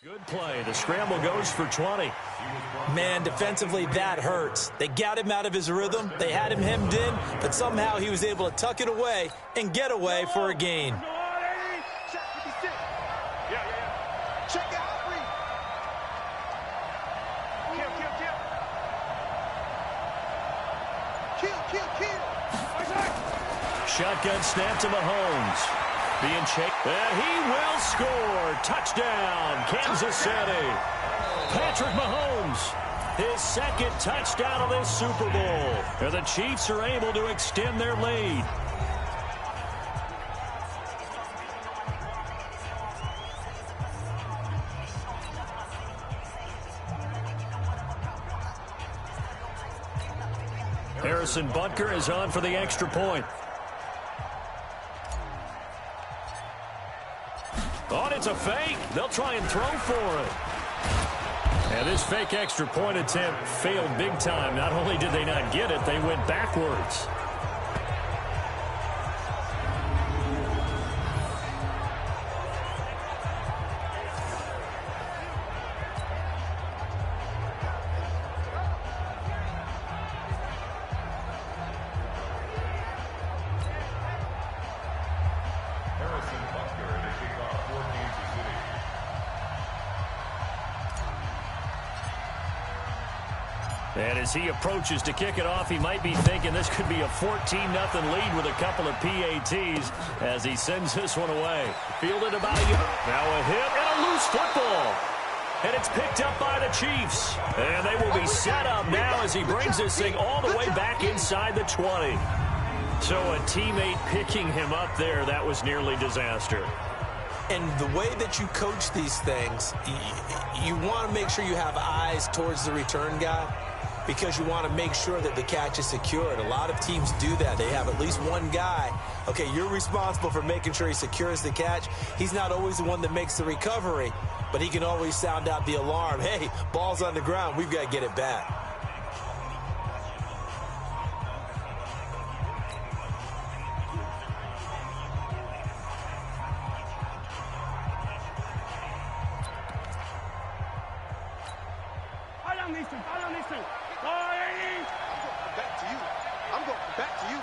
Good play. The scramble goes for 20. Man, defensively, that hurts. They got him out of his rhythm. They had him hemmed in, but somehow he was able to tuck it away and get away for a gain. Shotgun snap to Mahomes. Being chased. And he will score. Touchdown, Kansas City. Patrick Mahomes, his second touchdown of this Super Bowl. And the Chiefs are able to extend their lead. Harrison Butker is on for the extra point. Oh, it's a fake. They'll try and throw for it. And this fake extra point attempt failed big time. Not only did they not get it, they went backwards. And as he approaches to kick it off, he might be thinking this could be a 14-0 lead with a couple of PATs as he sends this one away. Fielded about a yard. Now a hit and a loose football. And it's picked up by the Chiefs. And they will be set up now as he brings this thing all the way back inside the 20. So a teammate picking him up there, that was nearly disaster. And the way that you coach these things, you want to make sure you have eyes towards the return guy, because you want to make sure that the catch is secured. A lot of teams do that. They have at least one guy. Okay, you're responsible for making sure he secures the catch. He's not always the one that makes the recovery, but he can always sound out the alarm. Hey, ball's on the ground. We've got to get it back. Back to you.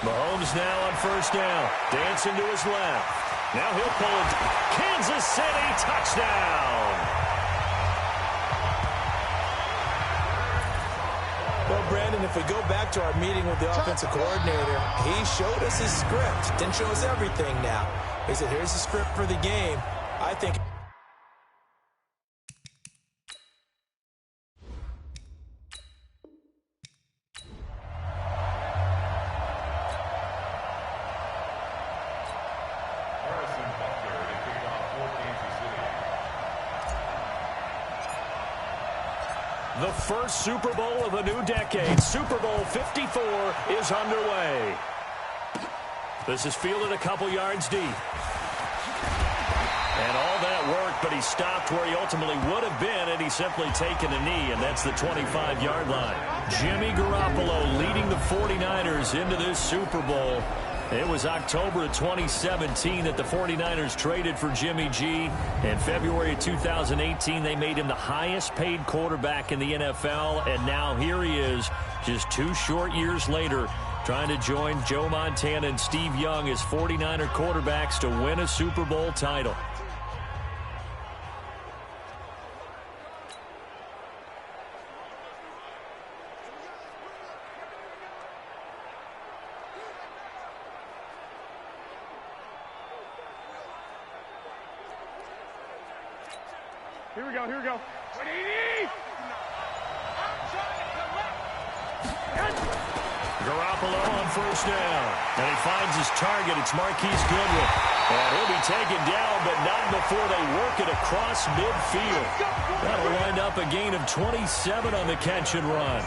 Mahomes now on first down. Dancing to his left. Now he'll pull it. Kansas City touchdown. Well, Brandon, if we go back to our meeting with the offensive coordinator, he showed us his script. Didn't show us everything now. He said, here's the script for the game. I think... The first Super Bowl of a new decade, Super Bowl 54, is underway. This is fielded a couple yards deep. And all that work, but he stopped where he ultimately would have been had he simply taken a knee, and that's the 25-yard line. Jimmy Garoppolo leading the 49ers into this Super Bowl. It was October of 2017 that the 49ers traded for Jimmy G. In February of 2018, they made him the highest-paid quarterback in the NFL, and now here he is, just 2 short years later, trying to join Joe Montana and Steve Young as 49er quarterbacks to win a Super Bowl title. Here we go, here we go. Garoppolo on first down. And he finds his target. It's Marquise Goodwin. And he'll be taken down, but not before they work it across midfield. That'll wind up a gain of 27 on the catch and run.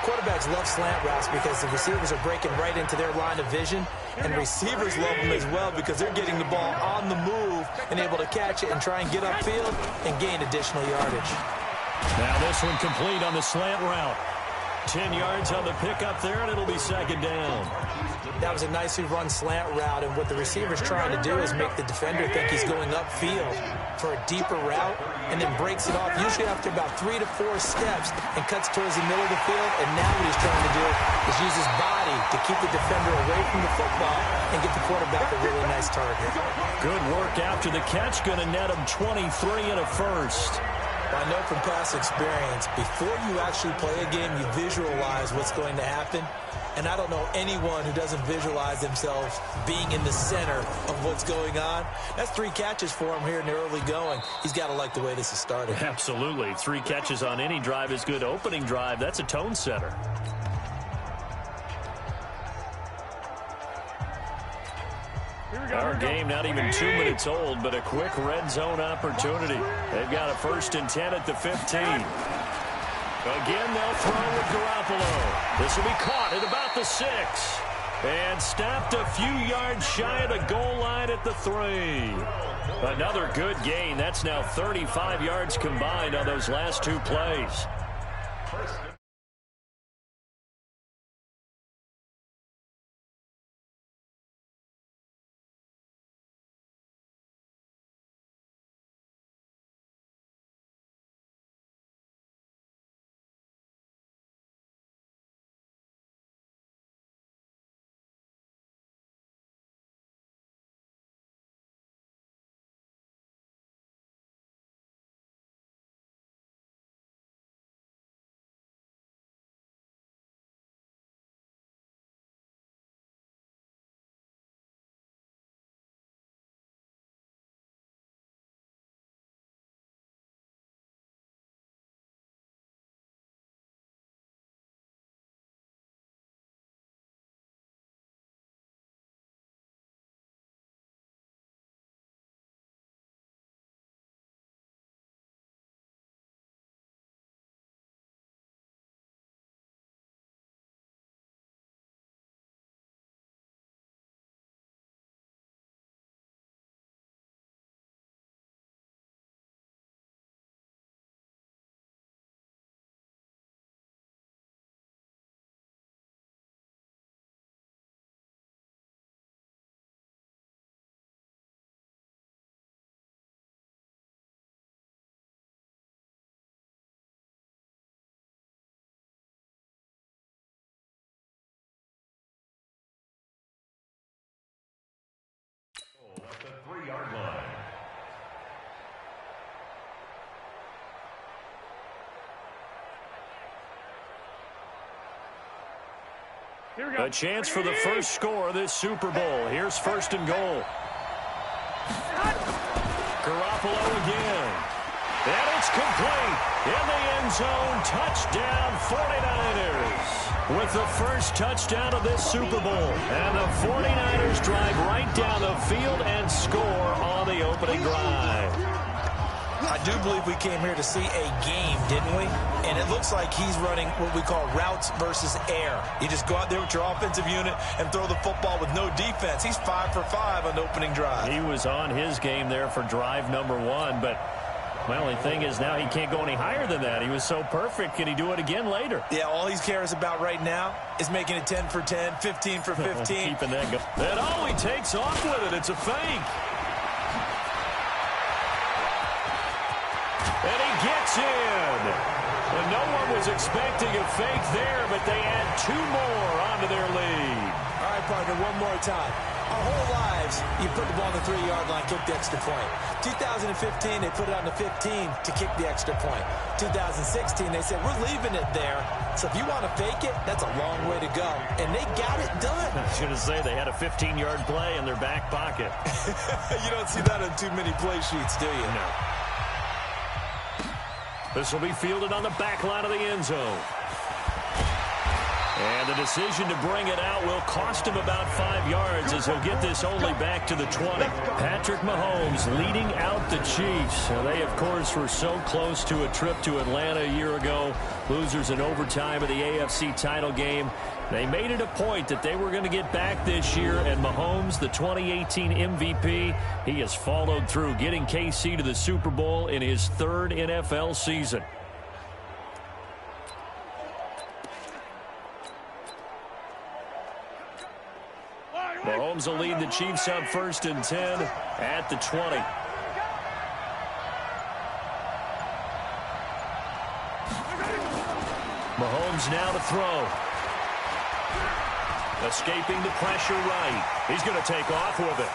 Quarterbacks love slant routes because the receivers are breaking right into their line of vision, and receivers love them as well because they're getting the ball on the move and able to catch it and try and get upfield and gain additional yardage. Now this one complete on the slant route. 10 yards on the pickup there, and it'll be second down. That was a nicely run slant route, and what the receiver's trying to do is make the defender think he's going upfield for a deeper route, and then breaks it off, usually after about 3 to 4 steps, and cuts towards the middle of the field. And now what he's trying to do is use his body to keep the defender away from the football and get the quarterback a really nice target. Good work after the catch, going to net him 23 and a first. I know from past experience, before you actually play a game, you visualize what's going to happen. And I don't know anyone who doesn't visualize themselves being in the center of what's going on. That's 3 catches for him here in the early going. He's got to like the way this is started. Absolutely. 3 catches on any drive is good. Opening drive, that's a tone setter. Our game not even 2 minutes old, but a quick red zone opportunity. They've got a 1st and 10 at the 15. Again, they'll throw with Garoppolo. This will be caught at about the 6. And stopped a few yards shy of the goal line at the 3. Another good gain. That's now 35 yards combined on those last 2 plays. A chance for the first score of this Super Bowl. Here's first and goal. Garoppolo again. And it's complete. In the end zone, touchdown 49ers. With the first touchdown of this Super Bowl. And the 49ers drive right down the field and score on the opening drive. I do believe we came here to see a game, didn't we? And it looks like he's running what we call routes versus air. You just go out there with your offensive unit and throw the football with no defense. He's 5 for 5 on the opening drive. He was on his game there for drive number 1, but my only thing is now he can't go any higher than that. He was so perfect. Can he do it again later? Yeah, all he cares about right now is making it 10 for 10, 15 for 15. Keeping that going. And he takes off with it. It's a fake. And he gets in. And no one was expecting a fake there, but they add 2 more onto their lead. All right, partner, one more time. Our whole lives, you put the ball on the 3-yard line, kick the extra point. 2015, they put it on the 15 to kick the extra point. 2016, they said, we're leaving it there. So if you want to fake it, that's a long way to go. And they got it done. I was going to say, they had a 15-yard play in their back pocket. You don't see that on too many play sheets, do you? No. This will be fielded on the back line of the end zone. And the decision to bring it out will cost him about 5 yards as he'll get this only back to the 20. Patrick Mahomes leading out the Chiefs. They, of course, were so close to a trip to Atlanta a year ago. Losers in overtime of the AFC title game. They made it a point that they were going to get back this year, and Mahomes, the 2018 MVP, he has followed through, getting KC to the Super Bowl in his 3rd NFL season. Mahomes will lead the Chiefs up 1st and 10 at the 20. Mahomes now to throw. Escaping the pressure right. He's going to take off with it.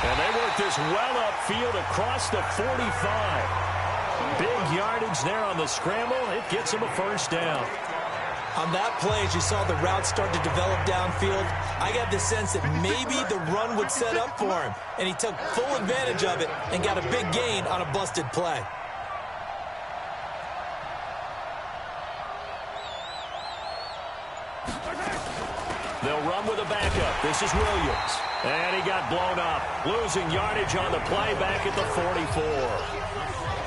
And they work this well upfield across the 45. Big yardage there on the scramble. It gets him a first down. On that play, as you saw the route start to develop downfield, I got the sense that maybe the run would set up for him. And he took full advantage of it and got a big gain on a busted play. They'll run with a backup. This is Williams. And he got blown up. Losing yardage on the play back at the 44.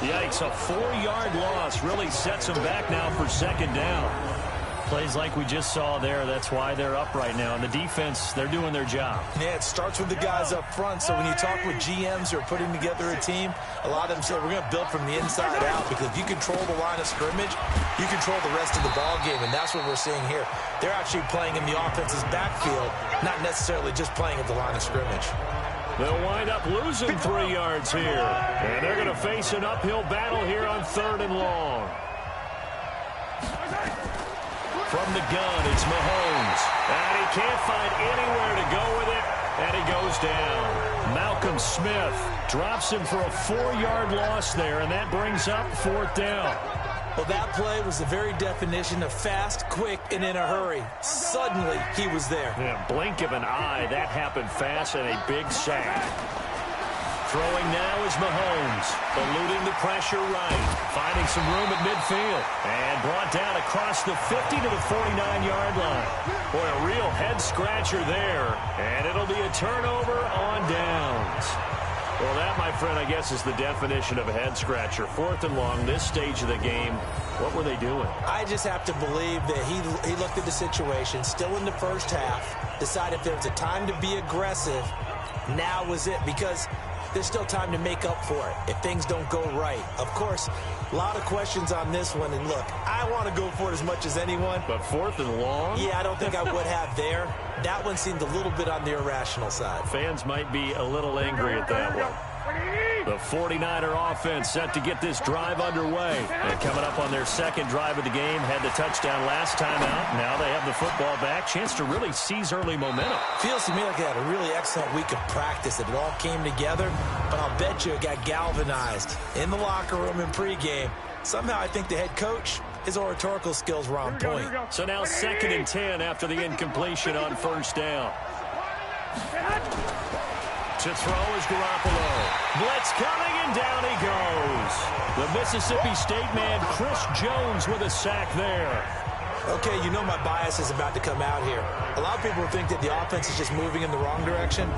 Yikes, a 4-yard loss really sets him back now for 2nd down. Plays like we just saw there, that's why they're up right now. And the defense, they're doing their job. Yeah, it starts with the guys up front. So when you talk with GMs who are putting together a team, a lot of them say we're going to build from the inside out, because if you control the line of scrimmage, you control the rest of the ball game, and that's what we're seeing here. They're actually playing in the offense's backfield, not necessarily just playing at the line of scrimmage. They'll wind up losing 3 yards here. And they're going to face an uphill battle here on 3rd and long. From the gun, it's Mahomes. And he can't find anywhere to go with it. And he goes down. Malcolm Smith drops him for a 4-yard loss there. And that brings up 4th down. Well, that play was the very definition of fast, quick, and in a hurry. Suddenly, he was there. Yeah, blink of an eye. That happened fast, and a big sack. Throwing now is Mahomes, eluding the pressure right, finding some room at midfield, and brought down across the 50 to the 49-yard line. Boy, a real head-scratcher there, and it'll be a turnover on downs. Well, that, my friend, I guess is the definition of a head-scratcher. 4th and long, this stage of the game. What were they doing? I just have to believe that he looked at the situation, still in the first half, decided if there was a time to be aggressive, now was it, because there's still time to make up for it if things don't go right. Of course, a lot of questions on this one, and look, I want to go for it as much as anyone. But 4th and long? Yeah, I don't think I would have there. That one seemed a little bit on the irrational side. Fans might be a little angry at that one. The 49er offense set to get this drive underway. And coming up on their 2nd drive of the game, had the touchdown last time out. Now they have the football back. Chance to really seize early momentum. Feels to me like they had a really excellent week of practice, that it all came together. But I'll bet you it got galvanized in the locker room in pregame. Somehow I think the head coach His oratorical skills were on point. So now 2nd and 10 after the incompletion on 1st down. To throw is Garoppolo. Blitz coming, and down he goes. The Mississippi State man, Chris Jones, with a sack there. Okay, you know my bias is about to come out here. A lot of people think that the offense is just moving in the wrong direction.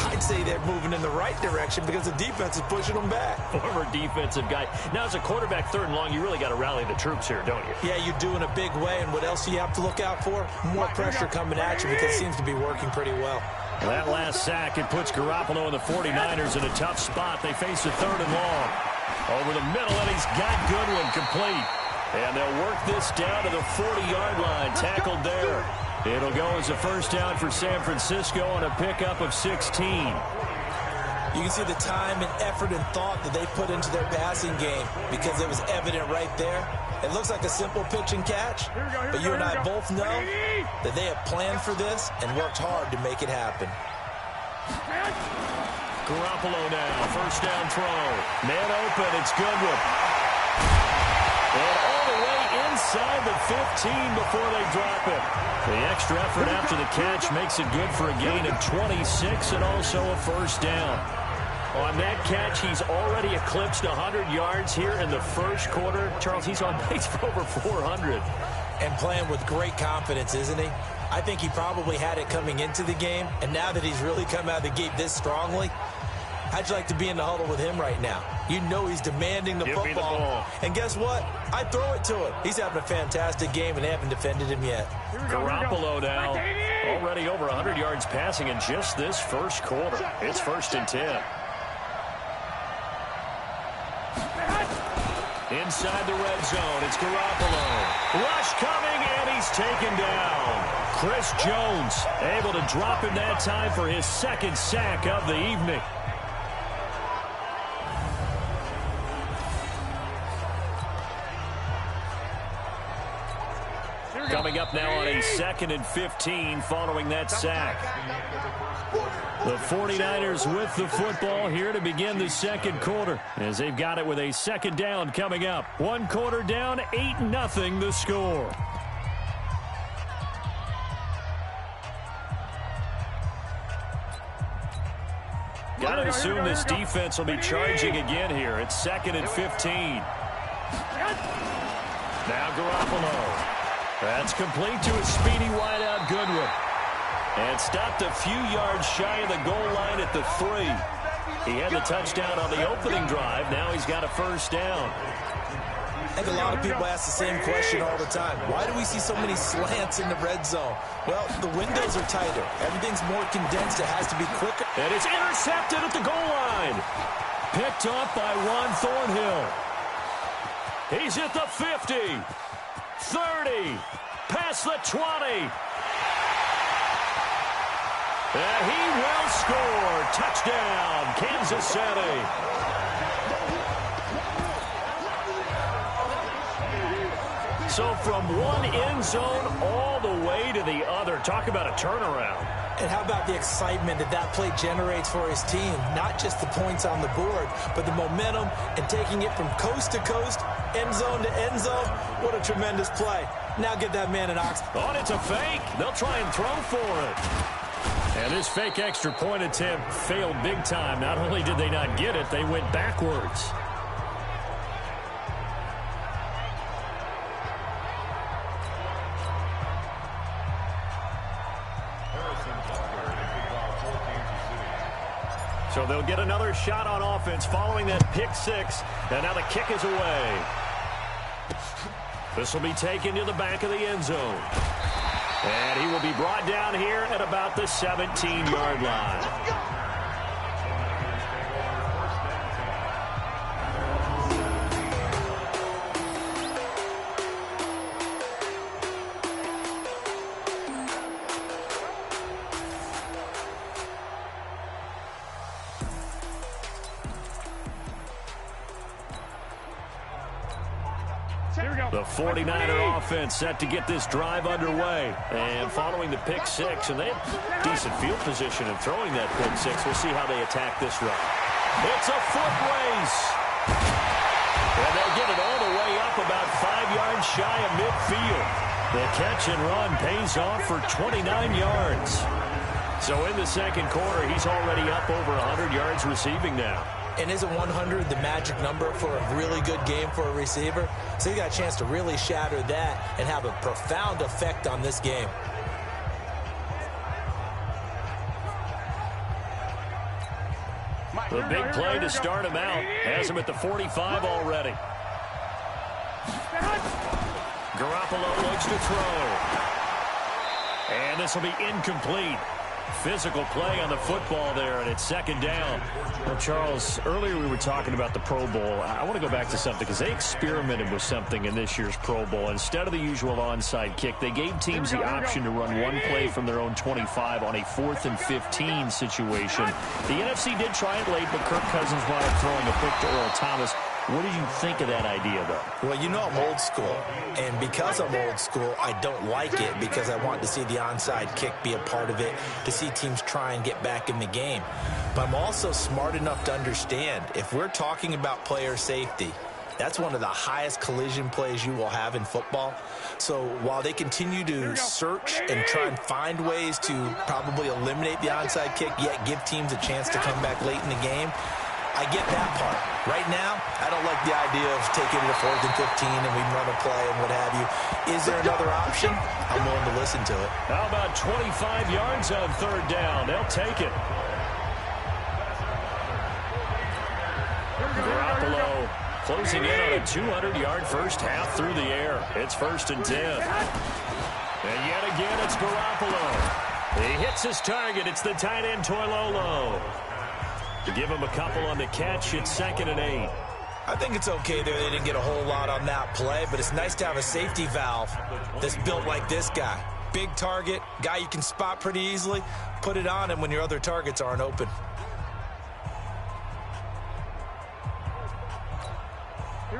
I'd say they're moving in the right direction because the defense is pushing them back. Former defensive guy. Now, as a quarterback, 3rd and long, you really got to rally the troops here, don't you? Yeah, you do in a big way. And what else do you have to look out for? More pressure coming at you because it seems to be working pretty well. That last sack, it puts Garoppolo and the 49ers in a tough spot. They face a 3rd and long. Over the middle, and he's got Goodwin complete. And they'll work this down to the 40-yard line. Tackled there. It'll go as a 1st down for San Francisco on a pickup of 16. You can see the time and effort and thought that they put into their passing game because it was evident right there. It looks like a simple pitch and catch, but you and I both know that they have planned for this and worked hard to make it happen. Garoppolo now, 1st down throw. Man open, it's Goodwin. And all the way inside the 15 before they drop it. The extra effort after the catch makes it good for a gain of 26 and also a 1st down. On that catch, he's already eclipsed 100 yards here in the 1st quarter. Charles, he's on pace for over 400. And playing with great confidence, isn't he? I think he probably had it coming into the game, and now that he's really come out of the gate this strongly, how'd you like to be in the huddle with him right now? You know he's demanding the football. And guess what? I throw it to him. He's having a fantastic game, and they haven't defended him yet. Garoppolo now, already over 100 yards passing in just this 1st quarter. It's 1st and 10. Inside the red zone, it's Garoppolo. Rush coming, and he's taken down. Chris Jones able to drop him that time for his 2nd sack of the evening. Coming up now on a 2nd and 15 following that sack. The 49ers with the football here to begin the 2nd quarter as they've got it with a 2nd down coming up. 1 quarter down, 8-0 the score. Got to assume this defense will be charging again here. It's 2nd and 15. Now Garoppolo. That's complete to a speedy wideout Goodwin. And stopped a few yards shy of the goal line at the 3. He had the touchdown on the opening drive. Now he's got a 1st down. I think a lot of people ask the same question all the time. Why do we see so many slants in the red zone? Well, the windows are tighter. Everything's more condensed. It has to be quicker. And it's intercepted at the goal line. Picked up by Juan Thornhill. He's at the 50. 30. Past the 20. And he will score. Touchdown, Kansas City. So from one end zone all the way to the other. Talk about a turnaround. And how about the excitement that that play generates for his team? Not just the points on the board, but the momentum and taking it from coast to coast, end zone to end zone. What a tremendous play. Now get that man an ox. Oh, it's a fake. They'll try and throw for it. And this fake extra point attempt failed big time. Not only did they not get it, they went backwards. So they'll get another shot on offense following that pick 6. And now the kick is away. This will be taken to the back of the end zone. And he will be brought down here at about the 17-yard line. The 49er offense set to get this drive underway. And following the pick 6, and they have decent field position in throwing that pick 6. We'll see how they attack this run. It's a foot race. And they'll get it all the way up about 5 yards shy of midfield. The catch and run pays off for 29 yards. So in the second quarter, he's already up over 100 yards receiving now. And isn't 100 the magic number for a really good game for a receiver? So he got a chance to really shatter that and have a profound effect on this game. The big play to start him out has him at the 45 already. Garoppolo looks to throw. And this will be incomplete. Physical play on the football there, and it's second down. Well, Charles, earlier we were talking about the Pro Bowl. I want to go back to something because they experimented with something in this year's Pro Bowl. Instead of the usual onside kick, they gave teams the option to run one play from their own 25 on a 4th and 15 situation. The NFC did try it late, but Kirk Cousins wound up throwing a pick to Earl Thomas. What did you think of that idea, though? Well, you know I'm old school, and because I'm old school, I don't like it because I want to see the onside kick be a part of it, to see teams try and get back in the game. But I'm also smart enough to understand, if we're talking about player safety, that's one of the highest collision plays you will have in football. So while they continue to search and try and find ways to probably eliminate the onside kick, yet give teams a chance to come back late in the game, I get that part. Right now, I don't like the idea of taking it to 4th and 15 and we run a play and what have you. Is there another option? I'm willing to listen to it. How about 25 yards on third down? They'll take it. Garoppolo closing in on a 200-yard first half through the air. It's 1st and 10. And yet again, it's Garoppolo. He hits his target. It's the tight end, Toilolo. To give him a couple on the catch, it's 2nd and 8. I think it's okay there. They didn't get a whole lot on that play, but it's nice to have a safety valve that's built like this guy. Big target, guy you can spot pretty easily. Put it on him when your other targets aren't open.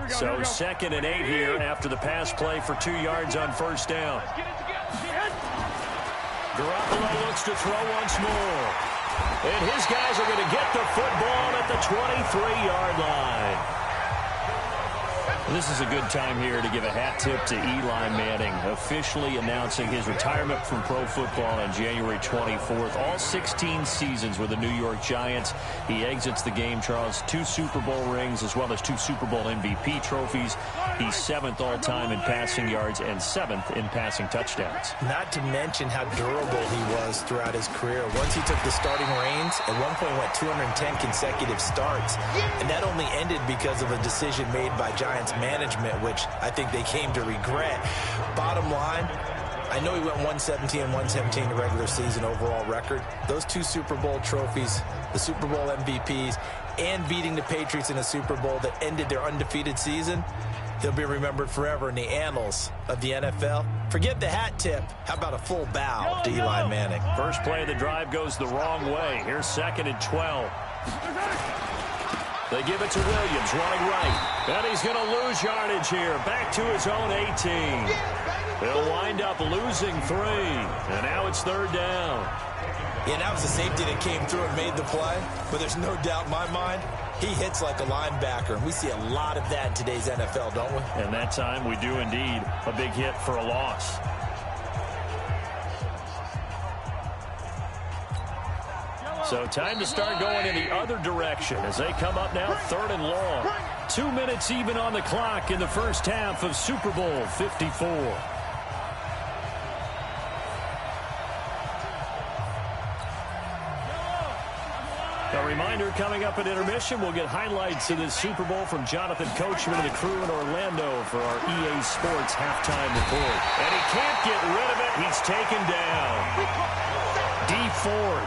So 2nd and 8 here after the pass play for 2 yards on first down. Garoppolo looks to throw once more. And his guys are going to get the football at the 23-yard line. This is a good time here to give a hat tip to Eli Manning, officially announcing his retirement from pro football on January 24th. All 16 seasons with the New York Giants. He exits the game, Charles, 2 Super Bowl rings as well as 2 Super Bowl MVP trophies. He's 7th all-time in passing yards and 7th in passing touchdowns. Not to mention how durable he was throughout his career. Once he took the starting reins, at one point went 210 consecutive starts, and that only ended because of a decision made by Giants management, which I think they came to regret. Bottom line, I know he went 117 and 117 in the regular season overall record. Those 2 Super Bowl trophies, the Super Bowl MVPs, and beating the Patriots in a Super Bowl that ended their undefeated season, he'll be remembered forever in the annals of the NFL. Forget the hat tip. How about a full bow to Eli Manning? First play of the drive goes the wrong way. Here's 2nd and 12. They give it to Williams, running right. And he's going to lose yardage here. Back to his own 18. He'll wind up losing 3. And now it's 3rd down. Yeah, that was the safety that came through and made the play. But there's no doubt in my mind, he hits like a linebacker. And we see a lot of that in today's NFL, don't we? And that time we do indeed. A big hit for a loss. So time to start going in the other direction as they come up now 3rd and long. 2 minutes even on the clock in the first half of Super Bowl 54. A reminder, coming up at intermission, we'll get highlights of this Super Bowl from Jonathan Coachman and the crew in Orlando for our EA Sports halftime report. And he can't get rid of it. He's taken down. D. Ford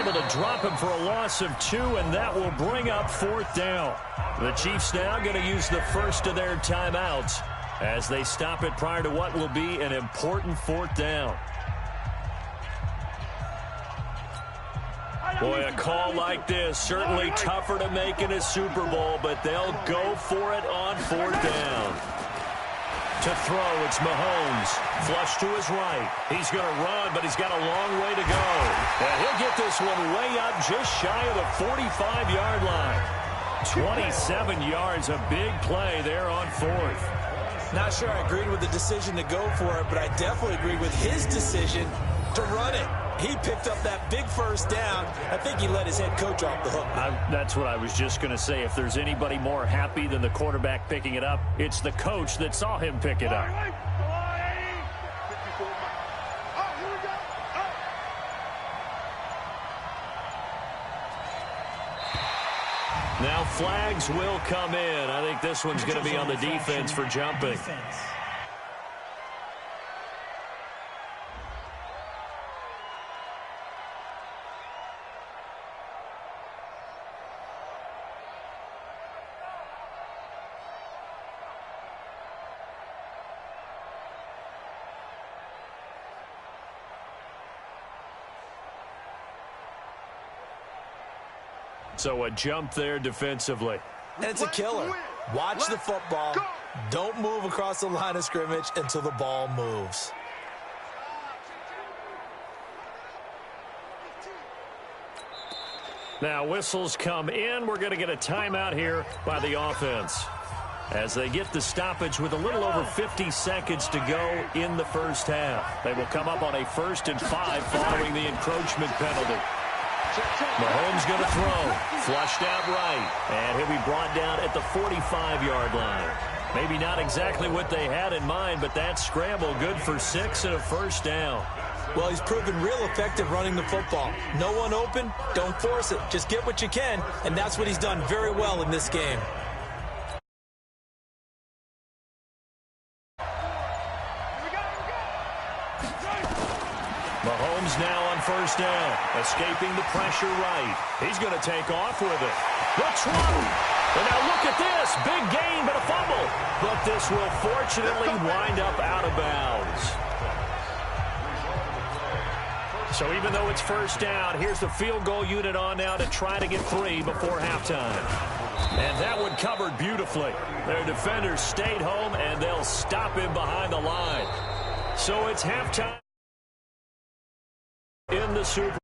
able to drop him for a loss of 2, and that will bring up 4th down. The Chiefs now going to use the first of their timeouts as they stop it prior to what will be an important 4th down. Boy, a call like this, certainly tougher to make in a Super Bowl, but they'll go for it on 4th down. To throw, it's Mahomes. Flush to his right. He's going to run, but he's got a long way to go. And he'll get this one way up just shy of the 45-yard line. 27 yards, a big play there on 4th. Not sure I agreed with the decision to go for it, but I definitely agreed with his decision to run it. He picked up that big first down. I think he let his head coach off the hook. That's what I was just going to say. If there's anybody more happy than the quarterback picking it up, it's the coach that saw him pick it up. Now flags will come in. I think this one's going to be on the defense for jumping. So a jump there defensively. And it's a killer. Watch the football. Don't move across the line of scrimmage until the ball moves. Now whistles come in. We're going to get a timeout here by the offense as they get the stoppage with a little over 50 seconds to go in the first half. They will come up on a 1st and 5 following the encroachment penalty. Mahomes going to throw. Flushed out right. And he'll be brought down at the 45-yard line. Maybe not exactly what they had in mind, but that scramble good for 6 and a first down. Well, he's proven real effective running the football. No one open, don't force it. Just get what you can, and that's what he's done very well in this game. Mahomes now on first down, escaping the pressure right. He's going to take off with it. The throw. And now look at this. Big gain, but a fumble. But this will fortunately wind up out of bounds. So even though it's first down, here's the field goal unit on now to try to get 3 before halftime. And that one covered beautifully. Their defenders stayed home, and they'll stop him behind the line. So it's halftime in the Super